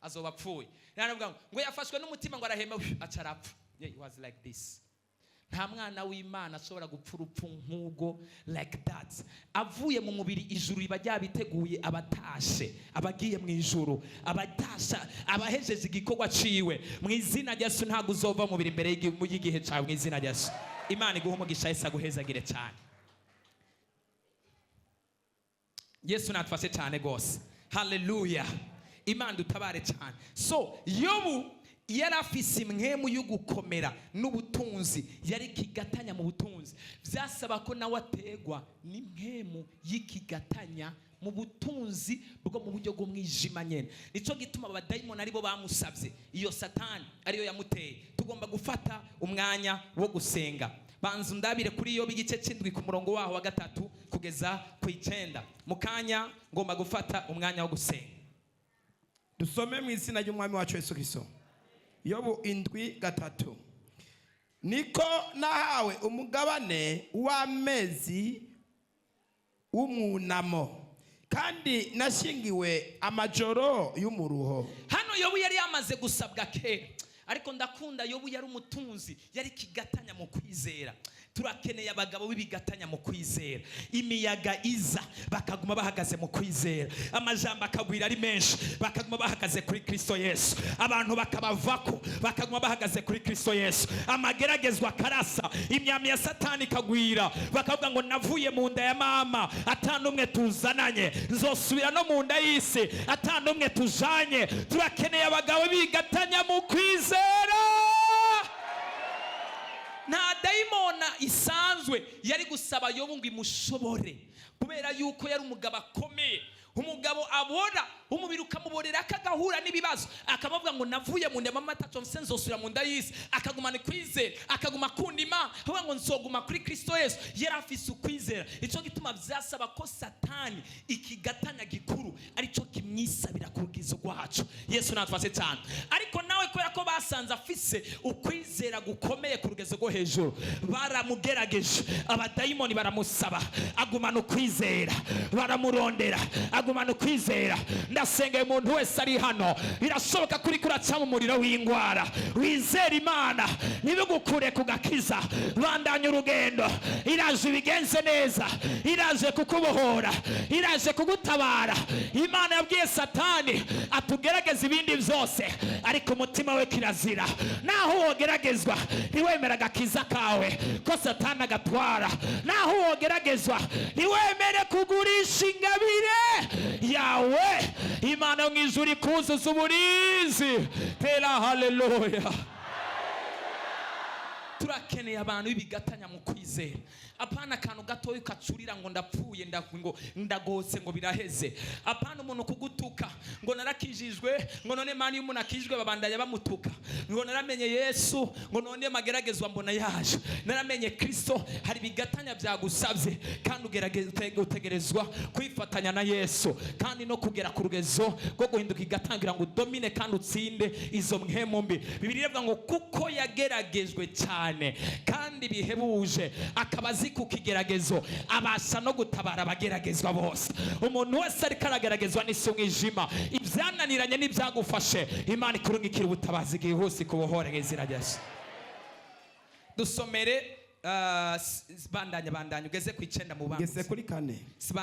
azoba apfuye. Naravuga ngo yafashwe n'umutima ngo arahema acarapfa. Yeah, it was like this. Nta mwana w'Imana ashobora gupfa urupfu nk'ubwo like that. Avuye mu mubiri ijuru riba ryabiteguye, abatashe, abagiye mu ijuru, abatasha, abahejeje igikorwa ciwe. Mu izina rya Yesu ntago uzova mu biri imbere y'igihe cyawe mu izina rya Yesu. Imana iguha umugisha, Yesu aguhezagire cyane. Yesu natufashe cyane gose. Hallelujah. Imana dutabare cyane. So Yobu yari afise imwemu yo gukomera n'ubutunzi, yari ikigatanya mu butunzi. Vyasaba ko nawe ategwa n'imwemu y'ikigatanya mu butunzi bwo mu buryo bw'umwijima nyene. Nico gituma abadayimoni aribo bamusavye, iyo Satani ariyo yamuteye. Tugomba gufata umwanya wo gusenga. Banza ndabire kuri Yobu igice c'indwi ku murongo waho wa 3 kugeza ku 9. Mukanya ngomba gufata umwanya wo gusenga. Dusome mu izina ry'umwami wacu Yesu Kristo. Yobu 7:3. Niko nahawe umugabane w'amezi w'umwunamo, kandi nashingiwe amajoro y'umuruho. Hano Yobu yari yamaze gusabwa kera, ariko ndakunda Yobu yari umutunzi, yari kigatanya mu kwizera. Turakeneye abagabo b'ibigatanya mu kwizera. Imiyaga iza bakaguma bahagaze mu kwizera, amajambo akagwira ari menshi bakaguma bahagaze kuri Kristo Yesu, abantu bakabavako bakaguma bahagaze kuri Kristo Yesu. Amageragezwa karasa, imyami ya Satani kagwira, bakavuga ngo navuye mu nda ya mama atanumwe tuzananye, nzosubira no mu nda y'isi atanumwe tujanye. Turakeneye abagabo b'ibigatanya mu kwizera. Nta dayimona isanzwe yari gusaba Yobu ngo imushobore, kubera yuko yari umugabo akomeye, umugabo abora umubiri ukamuborera akagahura n'ibibazo, akavuga ngo navuye mu nda mama atatomse nzosubira mu nda y'isi. Akagumana kwizera, akaguma akunda Imana, avuga ngo nzoguma kuri Kristo Yesu. Yari afise ukwizera. Ico gituma vyasaba ko Satani ikigatanya gikuru arico kimwisabira ku rugizo rwacu. Yesu natwase cyane. Ariko nawe ko yako basanze afise ukwizera gukomeye ku rugezo rwo hejuru, baramugerageje, abadayimoni baramusaba agumana ukwizera, baramurondera agumana ukwizera. Ndasengeye umuntu wese ari hano, birashoboka kuri kuraca mu muriro w'ingwara, wizera Imana ntibigukure ku gakiza. Bandanya urugendo, iraje ibigenze neza, iraje kukubohora, iraje kugutabara. Imana yabwiye Satani atugerageza ibindi byose, ariko umutima we kirazira. Naho wogeragezwa ntiwemera agakiza kawe ko Satani agatwara, naho wogeragezwa ntiwemere kugurisha ingabire yawe. Imana mu ijuru ikuzuza uburinzi. Tera haleluya. Turakeneye abantu b'ibigatanya mu kwizera. Apana akantu gatoya ukacurira ngo ndapfuye ngo ndagose ngo biraheze. Apana umuntu kugutuka ngo narakijijwe, ngo none mani y'umuntu akijwe babandanya bamutuka, ngo naramenye Yesu, ngo none mageragezwa mbona yaje. Naramenye Kristo. Hari bigatanya byagusabye, kandi utegerezwa kwifatanya na Yesu, kandi no kugera ku rugezo rwo guhinduka igatangira ngo domine kandi utsinde izo mwemu mbi. Bibiliya ivuga ngo kuko yageragejwe cyane kandi bihebuje, akabazi ku kigeragezo abasha no gutabara abageragezwa bose. Umuntu wese ariko arageragezwa n'isi umwijima, ibyananiranye n'ibyagufashe, Imana ikurungikira ubutabazi bwihuse kubohora nk'izina rya Yesu. Dusomere bandanya ugeze ku 9 mu bantu. Ngeze kuri 4.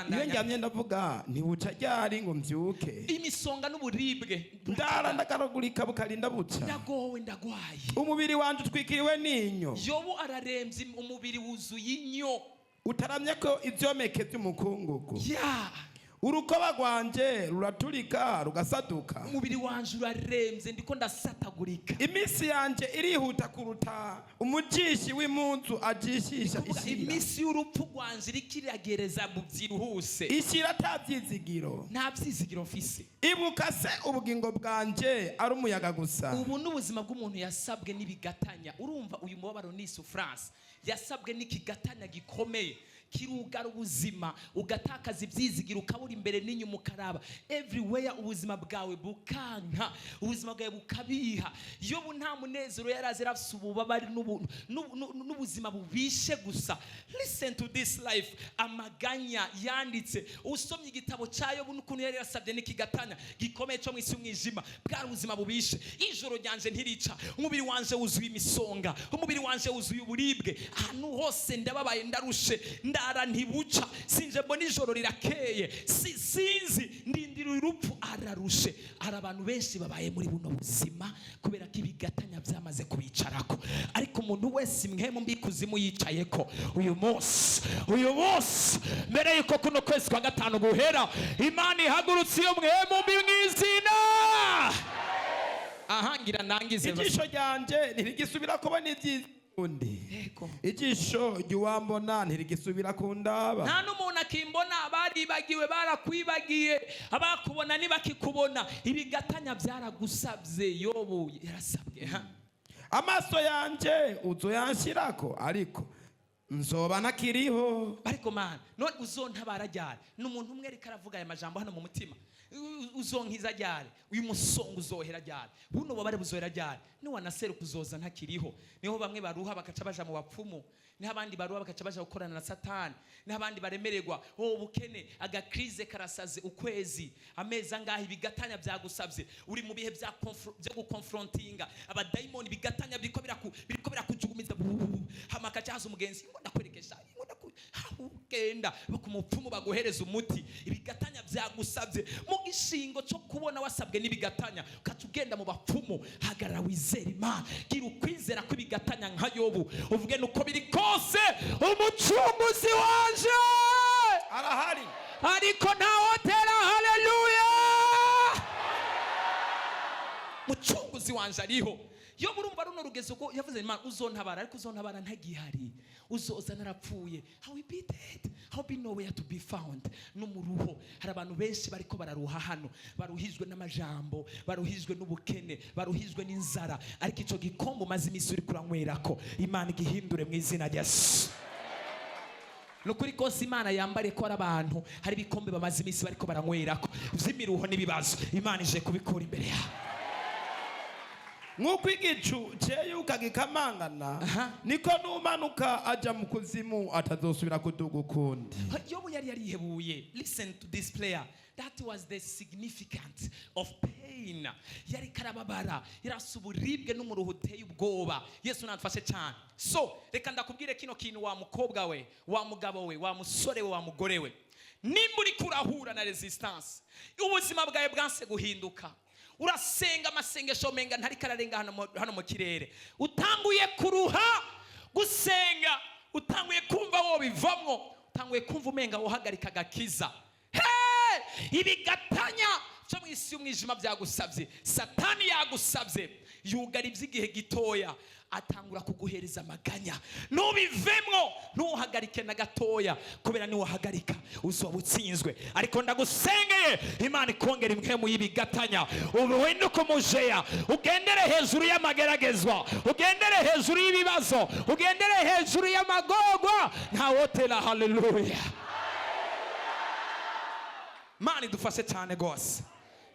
Iyo njyamye ndavuga ntibuca ryari ngo mbyuke. Imisonga n'uburibwe ndara ndakaragurika bukarinda buca. Ndagowe ndagwaye. Umubiri wanje utwikiriwe n'inyo. Yobu araremvye, umubiri wuzuye inyo. Utaramye ko ivyomeke by'umukungugu. urukoba rwanje ruraturika rugasaduka, umubiri wanje uraremze ndiko ndasatagurika, iminsi yanje irihuta kuruta umujishi w'impunzu ajishisha ishira, iminsi y'urupfu rwanje rikiragereza mu byiruhuse, ishira atabyizigiro, nta byizigiro mfise. Ibuka se ubugingo bwanje ari umuyaga gusa. Ubu n'ubuzima bw'umuntu yasabwe n'ibigatanya. Urumva uyu mubabaro ni France yasabwe n'ikigatanya gikomeye kirugara ubuzima, ugatakaza ibyizigiro, ukabura imbere n'inyuma ukaraba everywhere, ubuzima bwawe bukanka, ubuzima bwawe bukabiha. Yobu nta munezero yaraze, rafise ububabari n'ubuzima bubishe gusa. Listen to this life. Amaganya yanditse, usomye igitabo cya Yobu n'ukuntu yari yasabye n'ikigatanya gikomeye cyo mu isi y'umwijima, bwari ubuzima bubishe. Ijoro ryanje ntirica, umubiri wanje wuzuye imisonga, umubiri wanje wuzuye uburibwe, ahantu hose ndababaye, ndarushe, ndara ntibuca, sinje mbona ijoro rirakeye, sinzi ndindira urupfu, ararushe. Hari abantu benshi babaye muri buno buzima kubera ko ibigatanya byamaze kubicarako, ariko umuntu wese imwe mu mbikuzimu yicayeko uyu munsi mbere yuko kuno kwezi kwa gatanu guhera, Imana ihagurutse iyo mwe mu izina. ahangira nangize ijisho ryanje ntirigisubira kubona ibyiza undi. Yego. Ijisho ry'uwambona ntirigisubira kundaba. nta n'umuntu akimbona, baribagiwe barakwibagiye, abakubona ntibakikubona. Ibigatanya byaragusabye. Yobu yarasabwe. Amaso yanje uzoyanshirako ariko nzoba nakiriho. Ariko mana none uzontabara ryari? N'umuntu umwe ariko aravuga aya majambo hano mu mutima. Uzonkiza ryari? Uyu musongo uzohera ryari? Buno bubare buzohera ryari? Niwanaseruka uzoza ntakiriho. Niho bamwe baruha bakaca baja mu bapfumu, niho abandi baruha bakaca baja gukorana na Satani, niho abandi baremererwa ubukene, agakrize karasaze ukwezi amezi angahe. Ibigatanya byagusabye, uri mu bihe byo gukonfrontinga abadayimoni. Ibigatanya biriko birakujugumiza, hamakaca haza umugenzi ngo ndakwerekesha ugenda bakumupfumu baguhereza umuti. Ibigatanya byagusabye mu gishingo cyo kubona wasabwe n'ibigatanya, ukaca ugenda mu bapfumu. Hagarara wizere Imana, gira ukwizera ko ibigatanya nka Yobu, uvuge nuko biri kose umucunguzi wanje arahari, ariko ntawotera. Haleluya! Mucunguzi wanje ariho. Yo murumva runo rugezo ko yavuze Imana uzontabara, ariko uzontabara ntagihari. Uzoza narapfuye. How we be dead, how be nowhere to be found. No muruho hari abantu benshi bariko bararuha hano, baruhijwe n'amajambo, baruhijwe n'ubukene, baruhijwe n'inzara, ariko ico gikombo maze imisi uri kuranywerako Imana igihindure mu izina rya Yesu. Nukuri kose Imana yambare ko ari abantu hari ibikombe bamaze imisi bariko baranywerako vy'imiruho n'ibibazo. Imana ije kubikora imbere yawe. Nk'uko igicu cyeyuka gikamangana, niko numanuka aja mu kuzimu atazosubira kuduga ukundi. Yobu yari yarihebuye. Listen to this player. That was the significance of pain. Yari karababara, yarasuburibwe n'umuruho uteye ubwoba. Yesu natfashe cyane. So reka ndakubwire kino kintu, wa mukobwa we, wa mugabo we, wa musore we, wa mugore we, nimba uri kurahura na resistance, ubuzima bwawe bwanse guhinduka, urasenga amasengesho menga ntari kararenga hano mu kirere, utanguye kuruha gusenga, utanguye kumva wo bivamwo, utanguye kumva umenga wohagarika gakiza. Ibigatanya cyo mu isi y'umwijima byagusabye, Satani yagusabye, yugara iby'igihe gitoya, atangura kuguhereza amaganya. Nubivemwo, ntuhagarike na gatoya, kubera ni wahagarika uzoba utsinzwe. Ariko ndagusengeye Imana ikongera impwemu y'ibigatanya, uhinduke umujeya, ugendere hejuru y'amageragezwa, ugendere hejuru y'ibibazo, ugendere hejuru y'amagorwa, ntawotera. Haleluya! Mani dufashe cyane gose.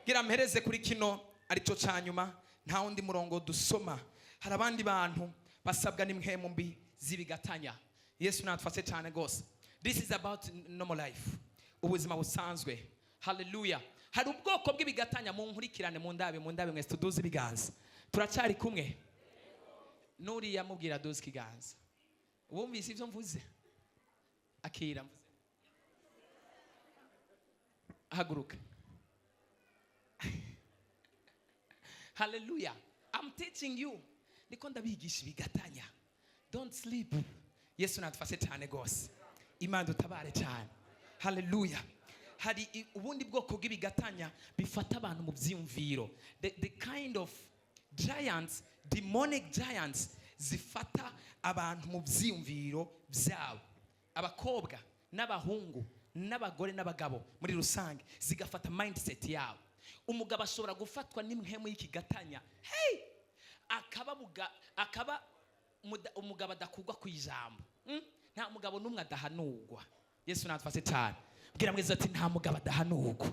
Gira mpereze kuri kino aricyo cyanyuma, nta wundi murongo dusoma. Hari abandi bantu basabwa n'imhemu mbi z'ibigatanya. Yesu natfashe cyane gose. This is about normal life, ubuzima busanzwe. Haleluya! Hari ubwoko bw'ibigatanya mu nkurikirane, mu ndabe mwese tuduze ibiganza. Turacyari kumwe? Nuri yamubwira duze ikiganza. Wumvise ivyo mvuze? Akira mvuze. Haguruka. Hallelujah. I'm teaching you. Niko ndabigisha ibigatanya. Don't sleep. Yesu natfashe cyane gose. Imana dutabare cyane. Hallelujah. Hari ubundi bwoko bw'ibigatanya bifata abantu mu byiyumviro. The kind of giants, demonic giants, zifata abantu mu byiyumviro byabo. Abakobwa n'abahungu n'abagore n'abagabo muri rusange, zigafata mindset yabo. Umugabo ashobora gufatwa n'imhemu y'ikigatanya, akaba umugabo adakugwa ku ijambo. Nta mugabo n'umwe adahanurwa. Yesu natfashe cyane. Bwira mweza ati nta mugabo adahanurwa.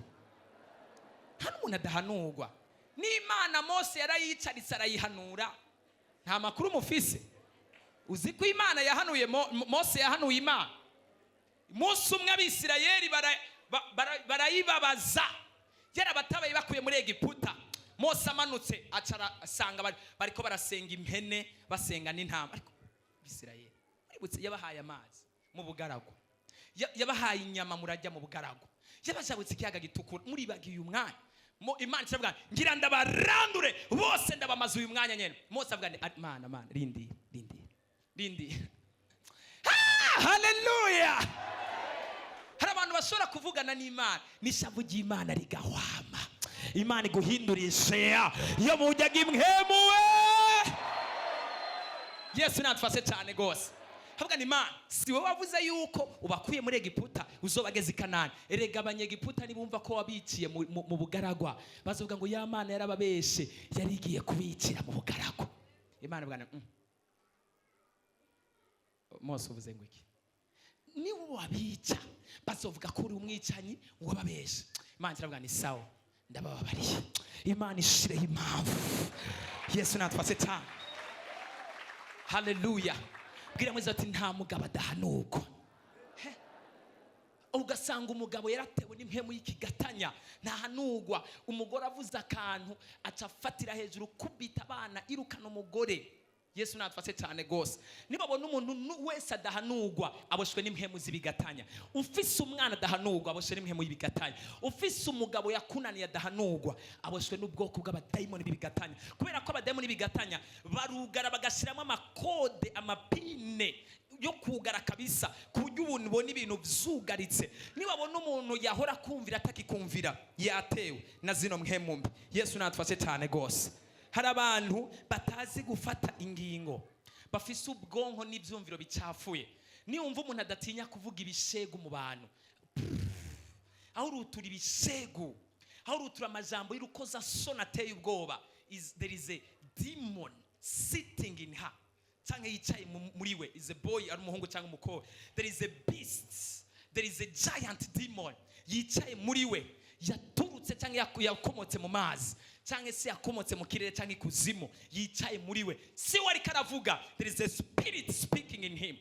Nta n'umuntu adahanurwa. N'Imana Mose yarayicaritse arayihanura. Nta makuru mufise. Uzi ko Imana yahanuye Mose yahanuye Imana. Munsi umwe Abisirayeli barayibabaza, yarabatabaye bakuye muri Egiputa. Mose amanutse asanga bariko barasenga impene, basenga n'intama. Ariko Abisirayeli uributse yabahaye amazi mu bugaragu, yabahaye inyama murajya mu bugaragu, yabajabutse ikiyaga gitukura. Muri bagiye uyu mwanya Imana iravuga ngira ndabarandure bose, ndabamaze uyu mwanya nyene. Mose avuga Mana rindi. Haleluya! Hari abantu bashobora kuvugana n'Imana, n'ishavu ry'Imana rigahwama, Imana iguhindurishe iyo mujyaga imwemuwe. Yesu natufashe cyane gose. Havuga ni Imana si wowe wavuze yuko ubakuye muri Egiputa uzobageza i Kanani. Erega abanyegiputa nibumva ko wabiciye mu bugaragwa bazovuga ngo ya Mana yarababeshe yarigiye kubicira mu bugaragwa. Imana bwana Mose uvuze ngo iki? Ni wabica bazovuga ko uri umwicanyi wababeshe. Imana iravuga ni sawa ndabababariye. Imana ishireho impamvu. Yesu natufashe cyane. Haleluya. Bwira mwezi ati nta mugabo adahanurwa. Ugasanga umugabo yaratewe n'impemu y'ikigatanya ntahanurwa. Umugore avuze akantu acafatira hejuru kubita abana irukana umugore. Yesu natufashe cyane gose. Nibabona umuntu wese adahanurwa aboshwe n'impemu z'ibigatanya. Ufise umwana adahanurwa aboshwe n'impemu y'ibigatanya. Ufise umugabo yakunaniye adahanurwa aboshwe n'ubwoko bw'abadayimoni b'ibigatanya. Kubera ko abadayimoni b'ibigatanya barugara bagashiramo amakode amapine yo kugara kabisa kuburyo ubuntu ubona ibintu vyugaritse. Nibabona umuntu yahora kumvira atakikumvira yatewe na zino mpemu mbi. Yesu natufashe cyane gose. Hari abantu batazi gufata ingingo, bafise ubwonko n'ivyumviro bicafuye. Niwumva umuntu adatinya kuvuga ibishegu mu bantu, aho urutura ibishegu, aho urutura amajambo y'urukoza soni ateye ubwoba, there is a demon sitting in her. Canke yicaye muri we, is a boy ari umuhungu cyangwa umukobwa. There is a beast, there is a giant demon yicaye muri we, yaturutse cyangwa yakomotse mu mazi, cyangwa se yakomotse mu kirere cyangwa ikuzimu, yicaye muri we. Si we ariko aravuga, there is a spirit speaking in him.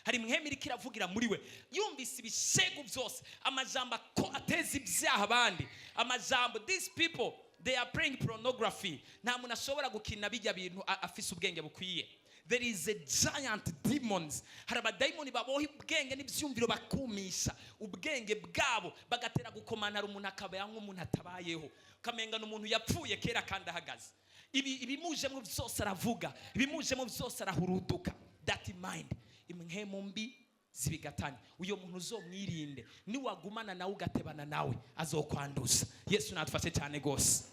Hari mwemi iriko iravugira muri we. Yumvise ibishegu byose, amajambo ko ateza ibyaha abandi, amajambo. These people, they are praying pornography. Nta muntu ashobora gukina bijya bintu afise ubwenge bukwiye. There is a giant demons. Hari abadayimoni baboha ubwenge n'ibyumviro bakumisha ubwenge bwabo bagatera gukomana umuntu akaba nk'umuntu atabayeho, kamengana umuntu yapfuye kera kandi ahagaze. Ibimujemo byose aravuga, ibimujemo byose arahuruduka. That mind imhemu mbi zibigatanya. Uyo muntu uzomwirinde, ni wagumana nawe ugatebana nawe azokwanduza. Yesu natufashe cyane gose.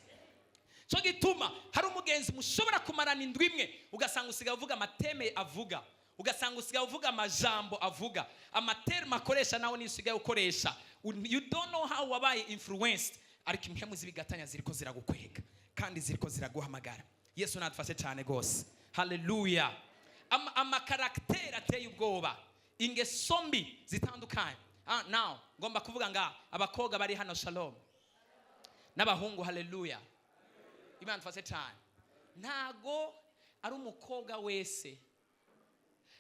So gituma hari umugenzi mushobora kumarana indwi imwe ugasanga usigaye uvuga amateme avuga, ugasanga usigaye uvuga amajambo avuga, amaterme akoresha nawe nisugaye ukoresha. You don't know how wabaye influenced, ariko impemu zibigatanya ziriko ziragukwega kandi ziriko ziraguhamagara. Yesu natufashe cyane gose. Haleluya. Amakarakter ateye ubwoba, ingeso mbi zitandukanye. Now ngomba kuvuga nga abakobwa bari hano shalom n'abahungu. Haleluya. Imana tufashe cyane. Ntago ari umukobwa wese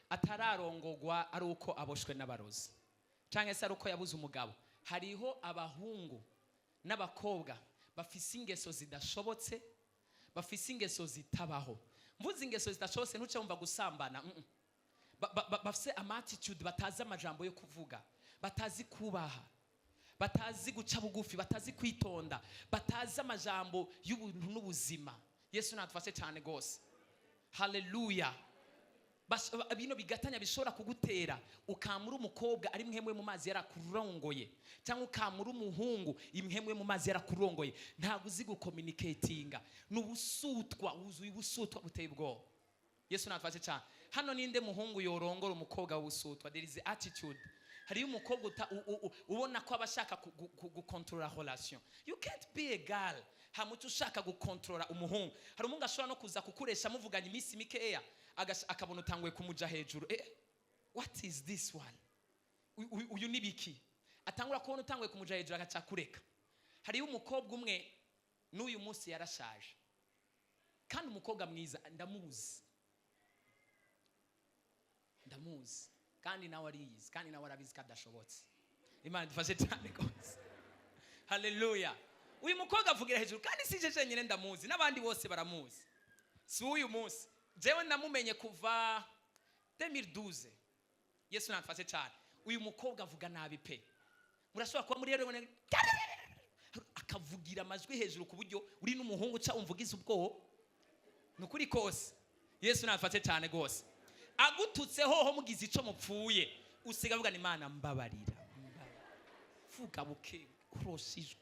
atararongogwa ari uko aboshwe n'abarozi cyangwa se ari uko yabuze umugabo. Hariho abahungu n'abakobwa bafise ingeso zidashobotse, bafise ingeso zitabaho. Mvuze ingeso zidashobotse ntuce wumva gusambana. Bafise attitude, batazi amajambo yo kuvuga, batazi kubaha, batazi guca bugufi, batazi kwitonda, batazi amajambo y'ubuntu n'ubuzima. Yesu natufashe cyane gose. Haleluya. Bino bigatanya bishobora kugutera ukamura umukobwa ari mwemwe mu mazi yarakurongoye, cyangwa ukamura umuhungu imwemwe mu mazi yarakurongoye. Ntago uzi gucommunicatinga, n'ubusutwa, wuzuye ubusutwa buteye ubwoba. Yesu natufashe cyane. Hano ninde muhungu yorongora umukobwa w'ubusutwa? There is attitude. Hari umukobwa ubona ko abashaka gukontrola relation. You can't be a girl hamutu ushaka gukontrola umuhungu. Hari umuhungu ashobora no kuza kukuresha muvuganye iminsi mikeya akabona utanguye kumuja hejuru. What is this one? Uyu nibiki? Atangura kubona utanguye kumuja hejuru agaca kureka. Hari umukobwa umwe n'uyu munsi yarashaje, kandi umukobwa mwiza, ndamuzi kandi nawe ariyizi, kandi nawe arabizi kadashobotse. Imana dufashe cyane gose. Haleluya. Uyu mukobwa avugira hejuru, kandi sije jenyine ndamuzi, n'abandi bose baramuzi. Si uyu munsi, jewe namumenye kuva 2012. Yesu natufashe cyane. Uyu mukobwa avuga nabi pe. Murashobora kuba muri rero akavugira amajwi hejuru ku buryo uri n'umuhungu ca umvugiza ubwo nukuri kose. Yesu natufashe cyane gose. Agututse hoho mugize ico mupfuye, usiga avuga ni Imana mbabarira. Vuga buke uroshijwe.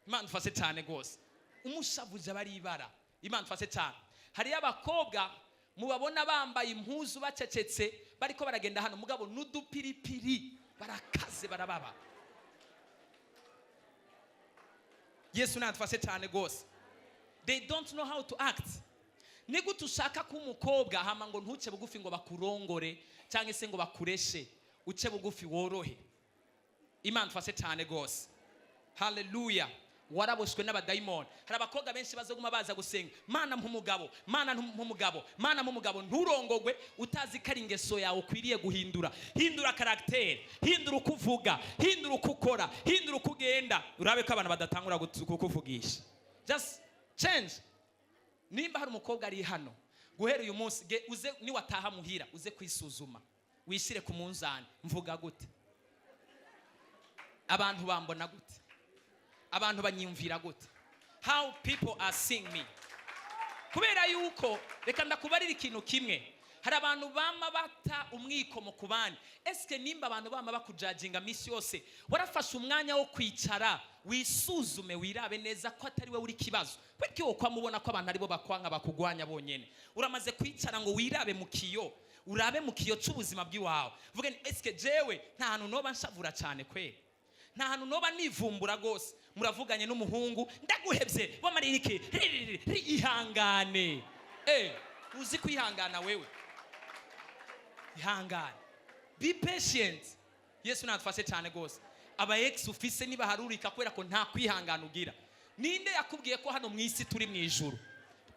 Imana dufashe cyane gose. umushavuje baribara. Imana tufase cyane. Hari abakobwa mubabona bambaye impuzu bacecetse bariko baragenda hano mugabo n'udupiripiri barakaze barababa. Yesu natufase cyane gose. They don't know how to act. Nigute ushaka ko umukobwa hama ngo ntuce bugufi ngo bakurongore cyangwa se ngo bakureshe, uce bugufi worohe. Imana tufase cyane gose. Hallelujah. Waraboshwe n'abadayimoni. Hari abakobwa benshi bazoguma baza gusenga, Mana mpumugabo, Mana mpumugabo, Mana mpumugabo, nturongogwe utazi ko ari ingeso yawe ukwiriye guhindura. Hindura karaktere, hindura ukuvuga, hindura ukukora, hindura ukugenda. Urabe ko abantu badatangura kukuvugisha. Just change. Nimba hari umukobwa ari hano, guhera uyu munsi uze ni wataha muhira, uze kwisuzuma. Wishire ku munzani, mvuga gute? Abantu bambona gute? Abantu banyumvira gute? How people are seeing me. Kubera yuko reka ndakubarira ikintu kimwe. Hari abantu bama bata umwikomo ku bandi. Eske nimba abantu bama bakujudginga misi yose, warafashe umwanya wo kwicara wisuzume wirabe neza ko atari we uri kibazo. Kweki wo kwamubona ko abantu aribo bakwanga bakugwanya bonyene. Uramaze kwicara ngo wirabe mu kiyo, urabe mu kiyo cy'ubuzima bw'iwawe. Vuga eske jewe nta hantu noba nshavura cyane kwe. Nta hantu noba nivumbura gose. Muravuganye n'umuhungu ndaguhebye wamaririke ihangane. Uzi kwihangana wewe. Ihangane. Be patient. Yesu natufase cyane gose. Aba ex ufise niba harurika kwera ko nta kwihangana ugira. Ninde yakubwiye ko hano mwisi turi mu ijuru?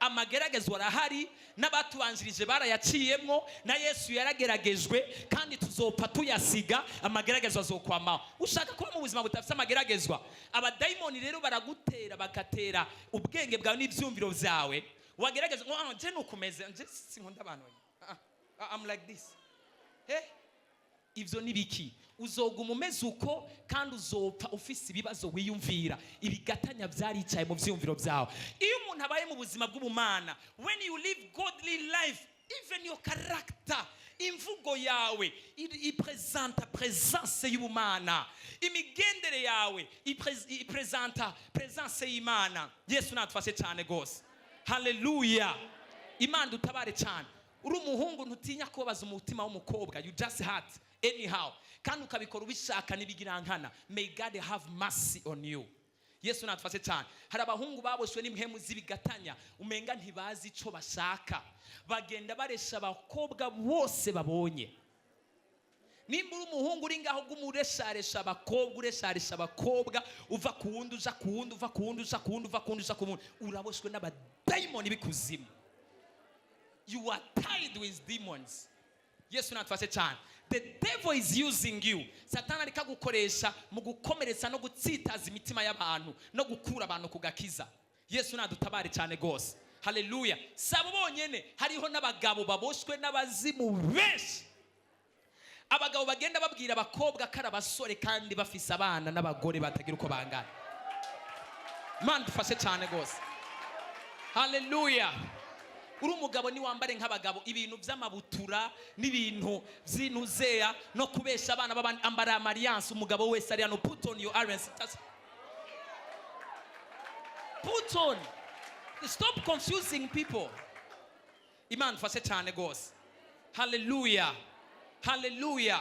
Amageragezwa arahari n'abatubanjirije barayaciyemwo na Yesu yarageragejwe kandi tuzopfa tuyasiga amageragezwa azokwama. Ushaka kuba mu buzima butafite amageragezwa, abadayimoni rero baragutera bagatera ubwenge bwawe n'ivyumviro vyawe. Wagerageza ngo je nukumeze nje sinkunda abantu. I'm like this. Ivyo nibiki? Uzoguma umeze uko kandi uzopfa ufise ibibazo wiyumvira. Ibigatanya byaricaye mu vyumviro vyawe. Iyo umuntu abaye mu buzima bw'ubumana, when you live godly life, even your character, imvugo yawe ipresenta presence y'ubumana. Imigendere yawe ipresenta presence y'Imana. Yesu natufashe cyane gose. Hallelujah. Imana dutabare cyane. Uri umuhungu ntutinya kubaza umutima w'umukobwa. You just hurt anyhow. Kandi ukabikora ubishaka nibigirankana. May God have mercy on you. Yesu natufase cyane. Hari abahungu baboshwe n'impemu z'ibigatanya, umenga ntibazi ico bashaka. Bagenda baresha abakobwa bose babonye. Nimba uri umuhungu uri ngaho gumuresharesha abakobwa, uresharesha abakobwa, uva ku wundi uja ku wundi, uva ku wundi uja ku wundi, uva ku wundi uja ku wundi, uraboshwe n'abadayimoni bikuzimu. You are tied with demons. Yesu natufase cyane. The devil is using you. Satana ariko gukoresha mu gukomeretsa no gutsitaza imitima y'abantu no gukura abantu kugakiza. Yesu nadutabare cyane gose. Hallelujah. Sabo bonyene hariho n'abagabo baboshwe n'abazimu benshi. Abagabo bagenda babwira abakobwa kara basore kandi bafise abana n'abagore batagira uko bangana. Man dufashe cyane gose. Hallelujah. Uri umugabo ni wambare nk'abagabo ibintu by'amabutura n'ibintu by'inuzeya no kubesha abana babandi ambara alliance. Umugabo wese ari hano, put on your alliance. Put on. Stop confusing people. Imana fashe cyane gose. Hallelujah. Hallelujah.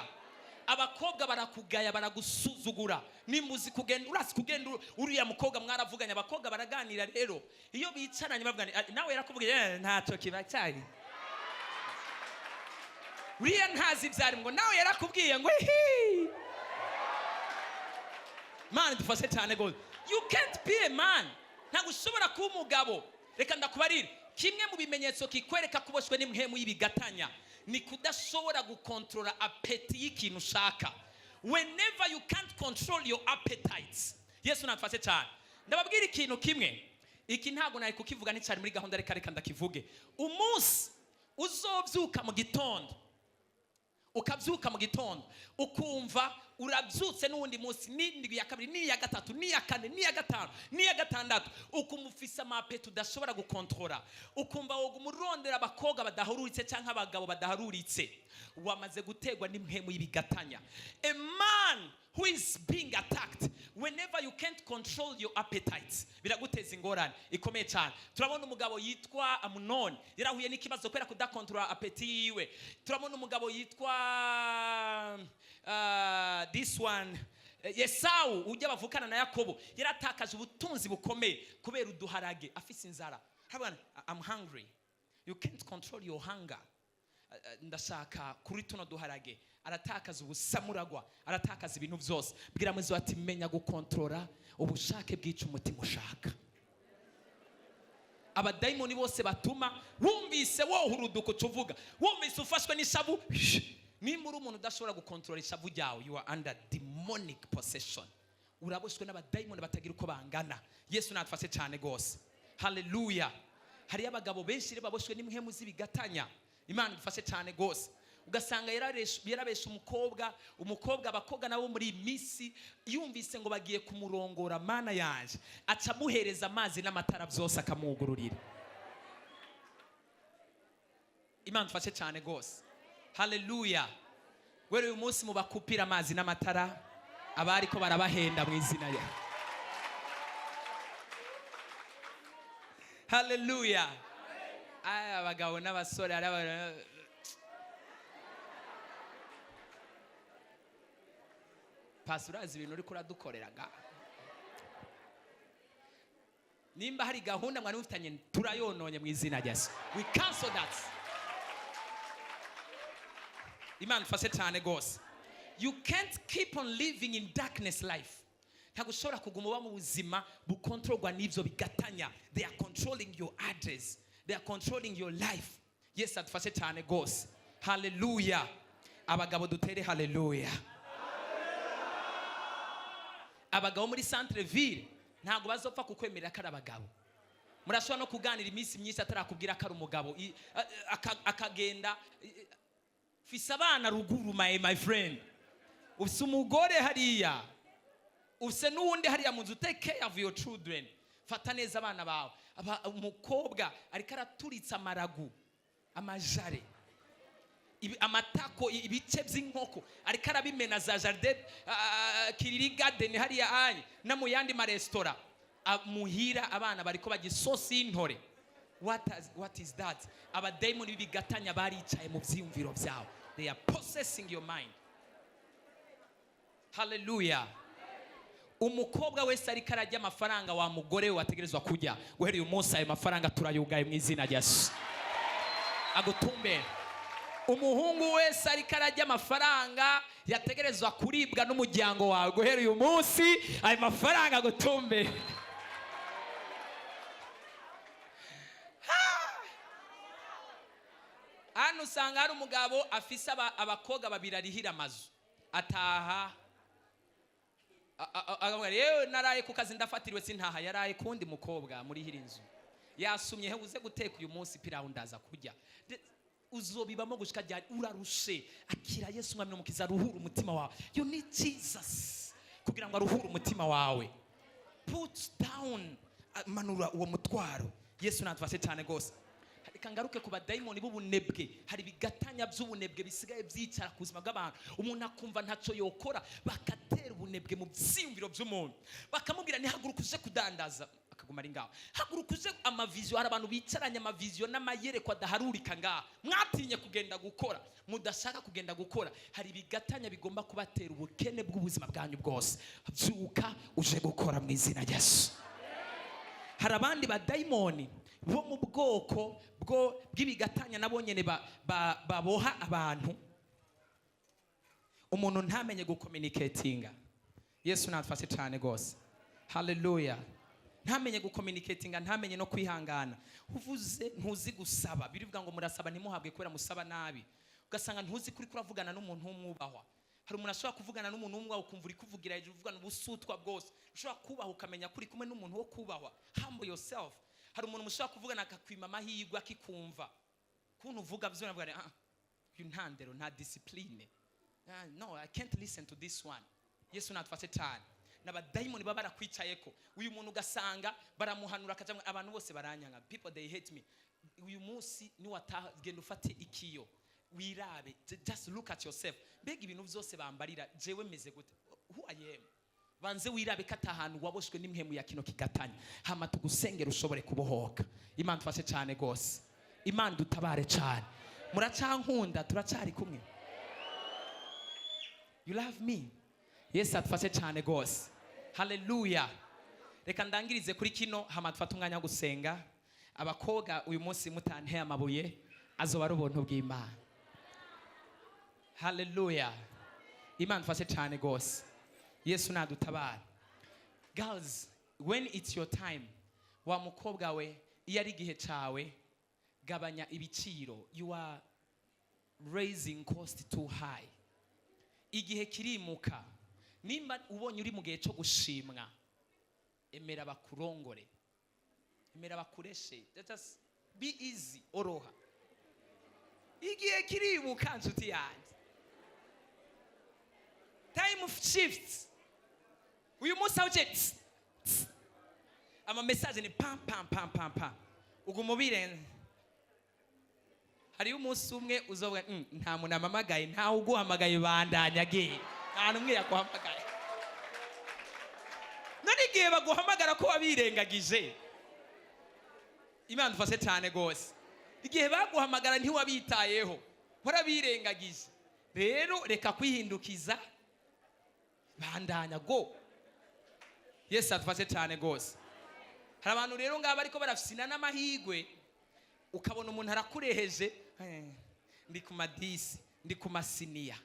Abakobwa barakugaya baragusuzugura. Nimbuzi kugenda urasi kugenda uriya mukobwa mwaravuganye, abakobwa baraganira rero. Iyo bicaranye bavuganye nawe yarakubwiye ntaco kibacyari. Uriya ntazi byari ngo nawe yarakubwiye ngo hi. Man dufashe cyane gose. You can't be a man. Ntagushobora kuba umugabo. Reka ndakubarira kimwe mu bimenyetso kikwereka kuboshwe n'impemu y'ibigatanya ni kudashobora gukontrola appetite y'ikintu ushaka. Whenever you can't control your appetites. Yesu natufashe cyane. Ndababwira ikintu kimwe. Iki ntago nari kukivuga n'icari muri gahunda reka ndakivuge. Umunsi uzovyuka mu gitondo, ukavyuka mu gitondo ukumva urabyutse n'uwundi munsi n'indwi ya kabiri n'iya gatatu n'iya kane n'iya gatanu n'iya gatandatu ukumva ufise amapeti udashobora gukontorora ukumva woga umurondera abakobwa badaharuritse cyangwa abagabo badaharuritse wamaze gutegwa n'impemu y'ibigatanya. A man who is being attacked whenever you can't control your appetites biraguteza ingorane ikomeye cyane. Turabona umugabo yitwa Amunoni yarahuye n'ikibazo kwera kudakontorora apeti yiwe. Turabona umugabo yitwa this one Yesau ujya bavukana na Yakobo yaratakaje ubutunzi bukomeye kubera uduharage afise inzara. I'm hungry. You can't control your hunger. Ndashaka kuri tuno duharage aratakaza ubusamuragwa aratakaza ibintu byose. Bwira muzi wati menya gukontorora ubushake bw'ico umutima ushaka. Abadayimoni bose batuma wumvise wohuruduko cuvuga wumvise ufashwe n'ishavu nimba uri umuntu udashobora gukontorora ishavu ryawe you are under demonic possession. Uraboshwe n'abadayimoni batagira uko bangana. Yesu natfashe cyane gose. Hallelujah. Hari abagabo benshi baboshwe n'impemu z'ibigatanya. Imana idufashe cyane gose. Ugasanga yarabesha umukobwa abakobwa nabo muri misi yumvise ngo bagiye kumurongora mana yanje aca muhereza amazi n'amatara byose akamugururira. Imana idufashe cyane gose. Hallelujah. Were uyu munsi mubakupira amazi n'amatara abari ko barabahenda mu izina ya Hallelujah. Aya abagabo n'abasore pasurazi ibintu uri kuradukoreraga nimba hari gahunda mwana ufitanye turayononye mu izina rya Yesu. We cancel that. Imana ifashe cyane gose. You can't keep on living in darkness life. Ntabwo ushobora kuguma uba mu buzima bukontororwa n'ibyo bigatanya. They are controlling your address. They are controlling your life. Yes, adufashe cyane gose. Hallelujah. Abagabo dutere hallelujah. Abagabo muri centre ville ntabwo bazopfa kukwemerera ko ari abagabo. Murashobora no kuganira iminsi myinshi atarakubwira ko ari umugabo akagenda fise abana ruguru my friend. Ufise umugore hariya ufise n'uwundi hariya mu nzu. Take care of your children. Fata neza abana bawe. Umukobwa ariko araturitsa amaragu amajare amatako ibice by'inkoko ariko arabimena za jardin kiriri garden hariya anye na mu yandi ma restaurant muhira abana bariko bagisosi y'intore. What is that? Abadayimoni bigatanya baricaye mu byiyumviro byawe. They are possessing your mind. Hallelujah. Umukobwa wese ariko arajya amafaranga wa mugore we wategerezwa kujya guhera uyu munsi ayo mafaranga turayugaye mu izina rya Yesu agutumbe. Umuhungu wese ariko arajya amafaranga yategerezwa kuribwa n'umuryango wawe guhera uyu munsi ayo mafaranga agutumbe. Hano usanga hari umugabo afise abakobwa babiri arihira amazu ataha yewe naraye ku kazi ndafatiriwe sintaha yaraye kundi mukobwa muri hirinzu yasumye hebuze guteka uyu munsi pirawu ndaza kurya. Uzobibamo gushika ryari urarushe. Akira Yesu mwami n'umukiza aruhura umutima wawe. You need Jesus kugira ngo aruhure umutima wawe. Put down manura uwo mutwaro. Yesu natfashe cyane gose. Kangaruke ku badayimoni b'ubunebwe. Hari bigatanya by'ubunebwe bisigaye byicara ku buzima bw'abantu. Umuntu akumva ntaco yokora bakatera ubunebwe mu byiyumviro by'umuntu. Bakamubwira ni haguruka uje kudandaza akaguma ari ngaho. Haguruka uje amavision. Hari abantu bicaranye amavision n'amayerekwa adaharurika ngaho. Mwatinye kugenda gukora mudashaka kugenda gukora. Hari bigatanya bigomba kubatera ubukene bw'ubuzima bwanyu bwose. Byuka uje gukora mu izina rya Yesu. Hari abandi badayimoni bo mu bwoko bw'ibigatanya nabo nyene baboha abantu. Umuntu ntamenye gucommunicatinga. Yesu natfashe cyane gose. Hallelujah. Ntamenye gucommunicatinga, ntamenye no kwihangana. Uvuze ntuzi gusaba. Birivuga ngo murasaba ntimuhabwe kwera musaba nabi. Ugasanga ntuzi kuri kuravugana n'umuntu w'umwubahwa. Hari umuntu ashobora kuvugana n'umuntu w'umwubahwa ukumva uri kuvugira hejuru uvugana ubusutwa bwose. Ushobora kubaha ukamenya kuri kumwe n'umuntu wo kubahwa. Humble yourself. Hari umuntu mushobora kuvugana akakwima amahirwe akikumva. Kuntu uvuga byo navuga uyu ntandero nta discipline. No, I can't listen to this one. Yesu natufashe cyane. N'abadayimoni baba barakwicayeko. Uyu muntu ugasanga baramuhanura akajamwe abantu bose baranyanga. People they hate me. Uyu munsi ni watagenda ufate ikiyo. Wirabe. Just look at yourself. Mbega ibintu byose bambarira jewe meze gute? Who I am? Banze wirabe kata ahantu waboshwe n'imhemu ya kino kigatanya. Hama tugusengera ushobore kubohoka. Imana tufashe cyane gose. Imana dutabare cyane. Muracankunda turacari kumwe. You love me? Yes, atufashe cyane gose. Hallelujah. Reka ndangirize kuri kino hama tufata umwanya wo gusenga. Abakoga uyu munsi mutanteye amabuye azoba ari ubuntu bw'Imana. Hallelujah. Imana tufashe cyane gose. Yesu nadutabara. Girls, when it's your time, wa mukobwa we iyo ari gihe cawe gabanya ibiciro. You are raising cost too high. Igihe kirimuka. Nimba ubonye uri mu gihe cyo gushimwa, emera bakurongore, emera bakureshe. Just be easy, oroha. Igihe kirimuka nshuti yanjye. Time of shifts. Uyu munsi awuce ama message ni pam pam pam pam pam. Ugumubire hari umunsi umwe uzovuga nta muntu amamagaye, nta uguhamagaye bandanya gihe. Nta numwe yaguhamagaye. None igihe baguhamagara ko wabirengagije. Imana dufashe cyane gose. Igihe baguhamagara ntiwabitayeho, warabirengagije. Rero reka kwihindukiza bandanya go. Yes, adufashe cyane gose. Hari abantu rero ngaba ariko barafisina n'amahigwe, ukabona umuntu arakureheje, ndi ku madisi, ndi ku masiniya.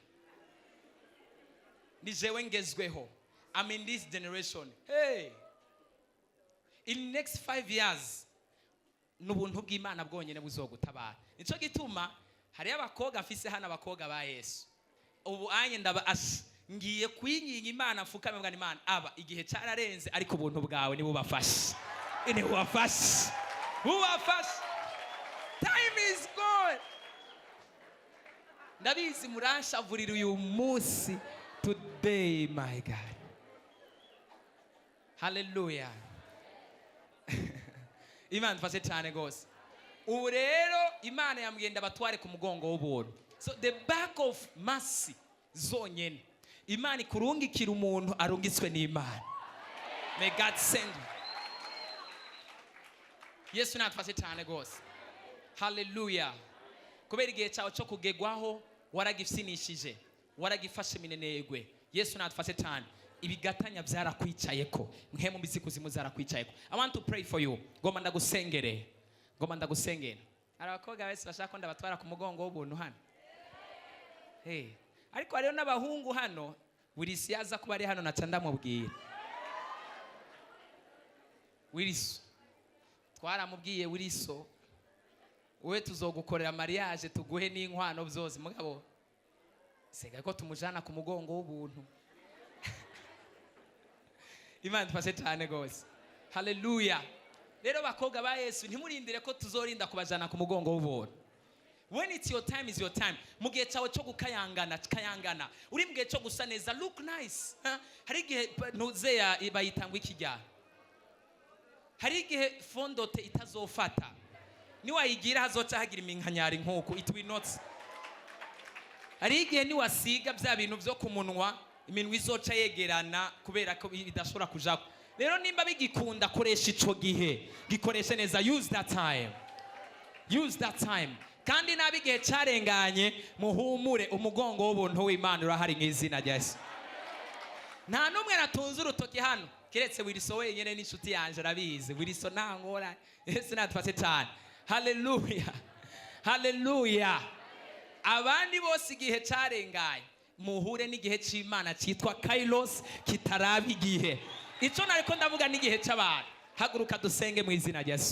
Ni jewe ngezweho. I'm in this generation. Hey. In next 5 years, n'ubuntu bw'Imana bwonyene buzogutabara. Nico gituma hari abakoga afise hana abakoga ba Yesu. Ubu anye ndaba ngiye kwinginga Imana mfukame bwa Imana aba igihe cyararenze ariko ubuntu bwawe ni bubafashe. Ni bubafashe. Bubafashe. Time is gone. Ndabizi muranshavurira uyu munsi. Today, my God. Hallelujah. Imana dufashe cyane gose. Ubu rero Imana yambwenda batware ku mugongo w'ubuntu. So the back of mercy zonyene. Imana ikurungikira umuntu arungitswe n'Imana. May God send you. Yesu natufashe cyane gose. Hallelujah. Kubera igihe cyawe cyo kugegwaho waragifinishije. Waragifashe minenegwe. Yesu natufashe cyane. Ibigatanya byarakwicayeko. Mwe mu bizikuzimu zarakwicayeko. I want to pray for you. Ngoma ndagusengere. Ngoma ndagusengera. Arabakoga bese bashaka ko ndabatwara ku mugongo w'ubuntu hano. Hey. Ariko hariyo n'abahungu hano, Wilisi yaza kuba ari hano naca ndamubwira. Wilisi. Twaramubwiye Wiliso. Wewe tuzogukorera mariage tuguhe n'inkwano byose mugabo. Sega ko tumujana ku mugongo w'ubuntu. Imana dufashe cyane gose. Hallelujah. Rero bakoga ba Yesu ntimurindire ko tuzorinda kubajana ku mugongo w'ubuntu. When it's your time is your time. Mugihe cyawe cyo gukayangana. Uri mugihe cyo gusa neza, look nice. Hari igihe ntuze ya bayitangwa ikijya. Hari igihe fondote itazofata. Ni wayigira hazoca hagira iminkanyari nkuko it will not. Hari igihe ni wasiga bya bintu byo kumunwa iminwa izoca yegerana kubera ko bidashobora kujako. Rero nimba bigikunda koresha ico gihe, gikoreshe neza, use that time. Use that time. Kandi nabigihe carenganye muhumure umugongo w'ubuntu w'Imana urahari nk'izina rya Yesu. Nta numwe natunze urutoki hano kiretse Wiliso wenyene n'inshuti yanje arabizi. Wiliso ntangora. Yesu natufashe cyane. Hallelujah. Hallelujah. Abandi bose igihe carenganye muhure n'igihe c'Imana cyitwa Kairos kitaraba igihe. Ico nariko ndavuga n'igihe c'abantu. Haguruka dusenge mu izina rya Yesu.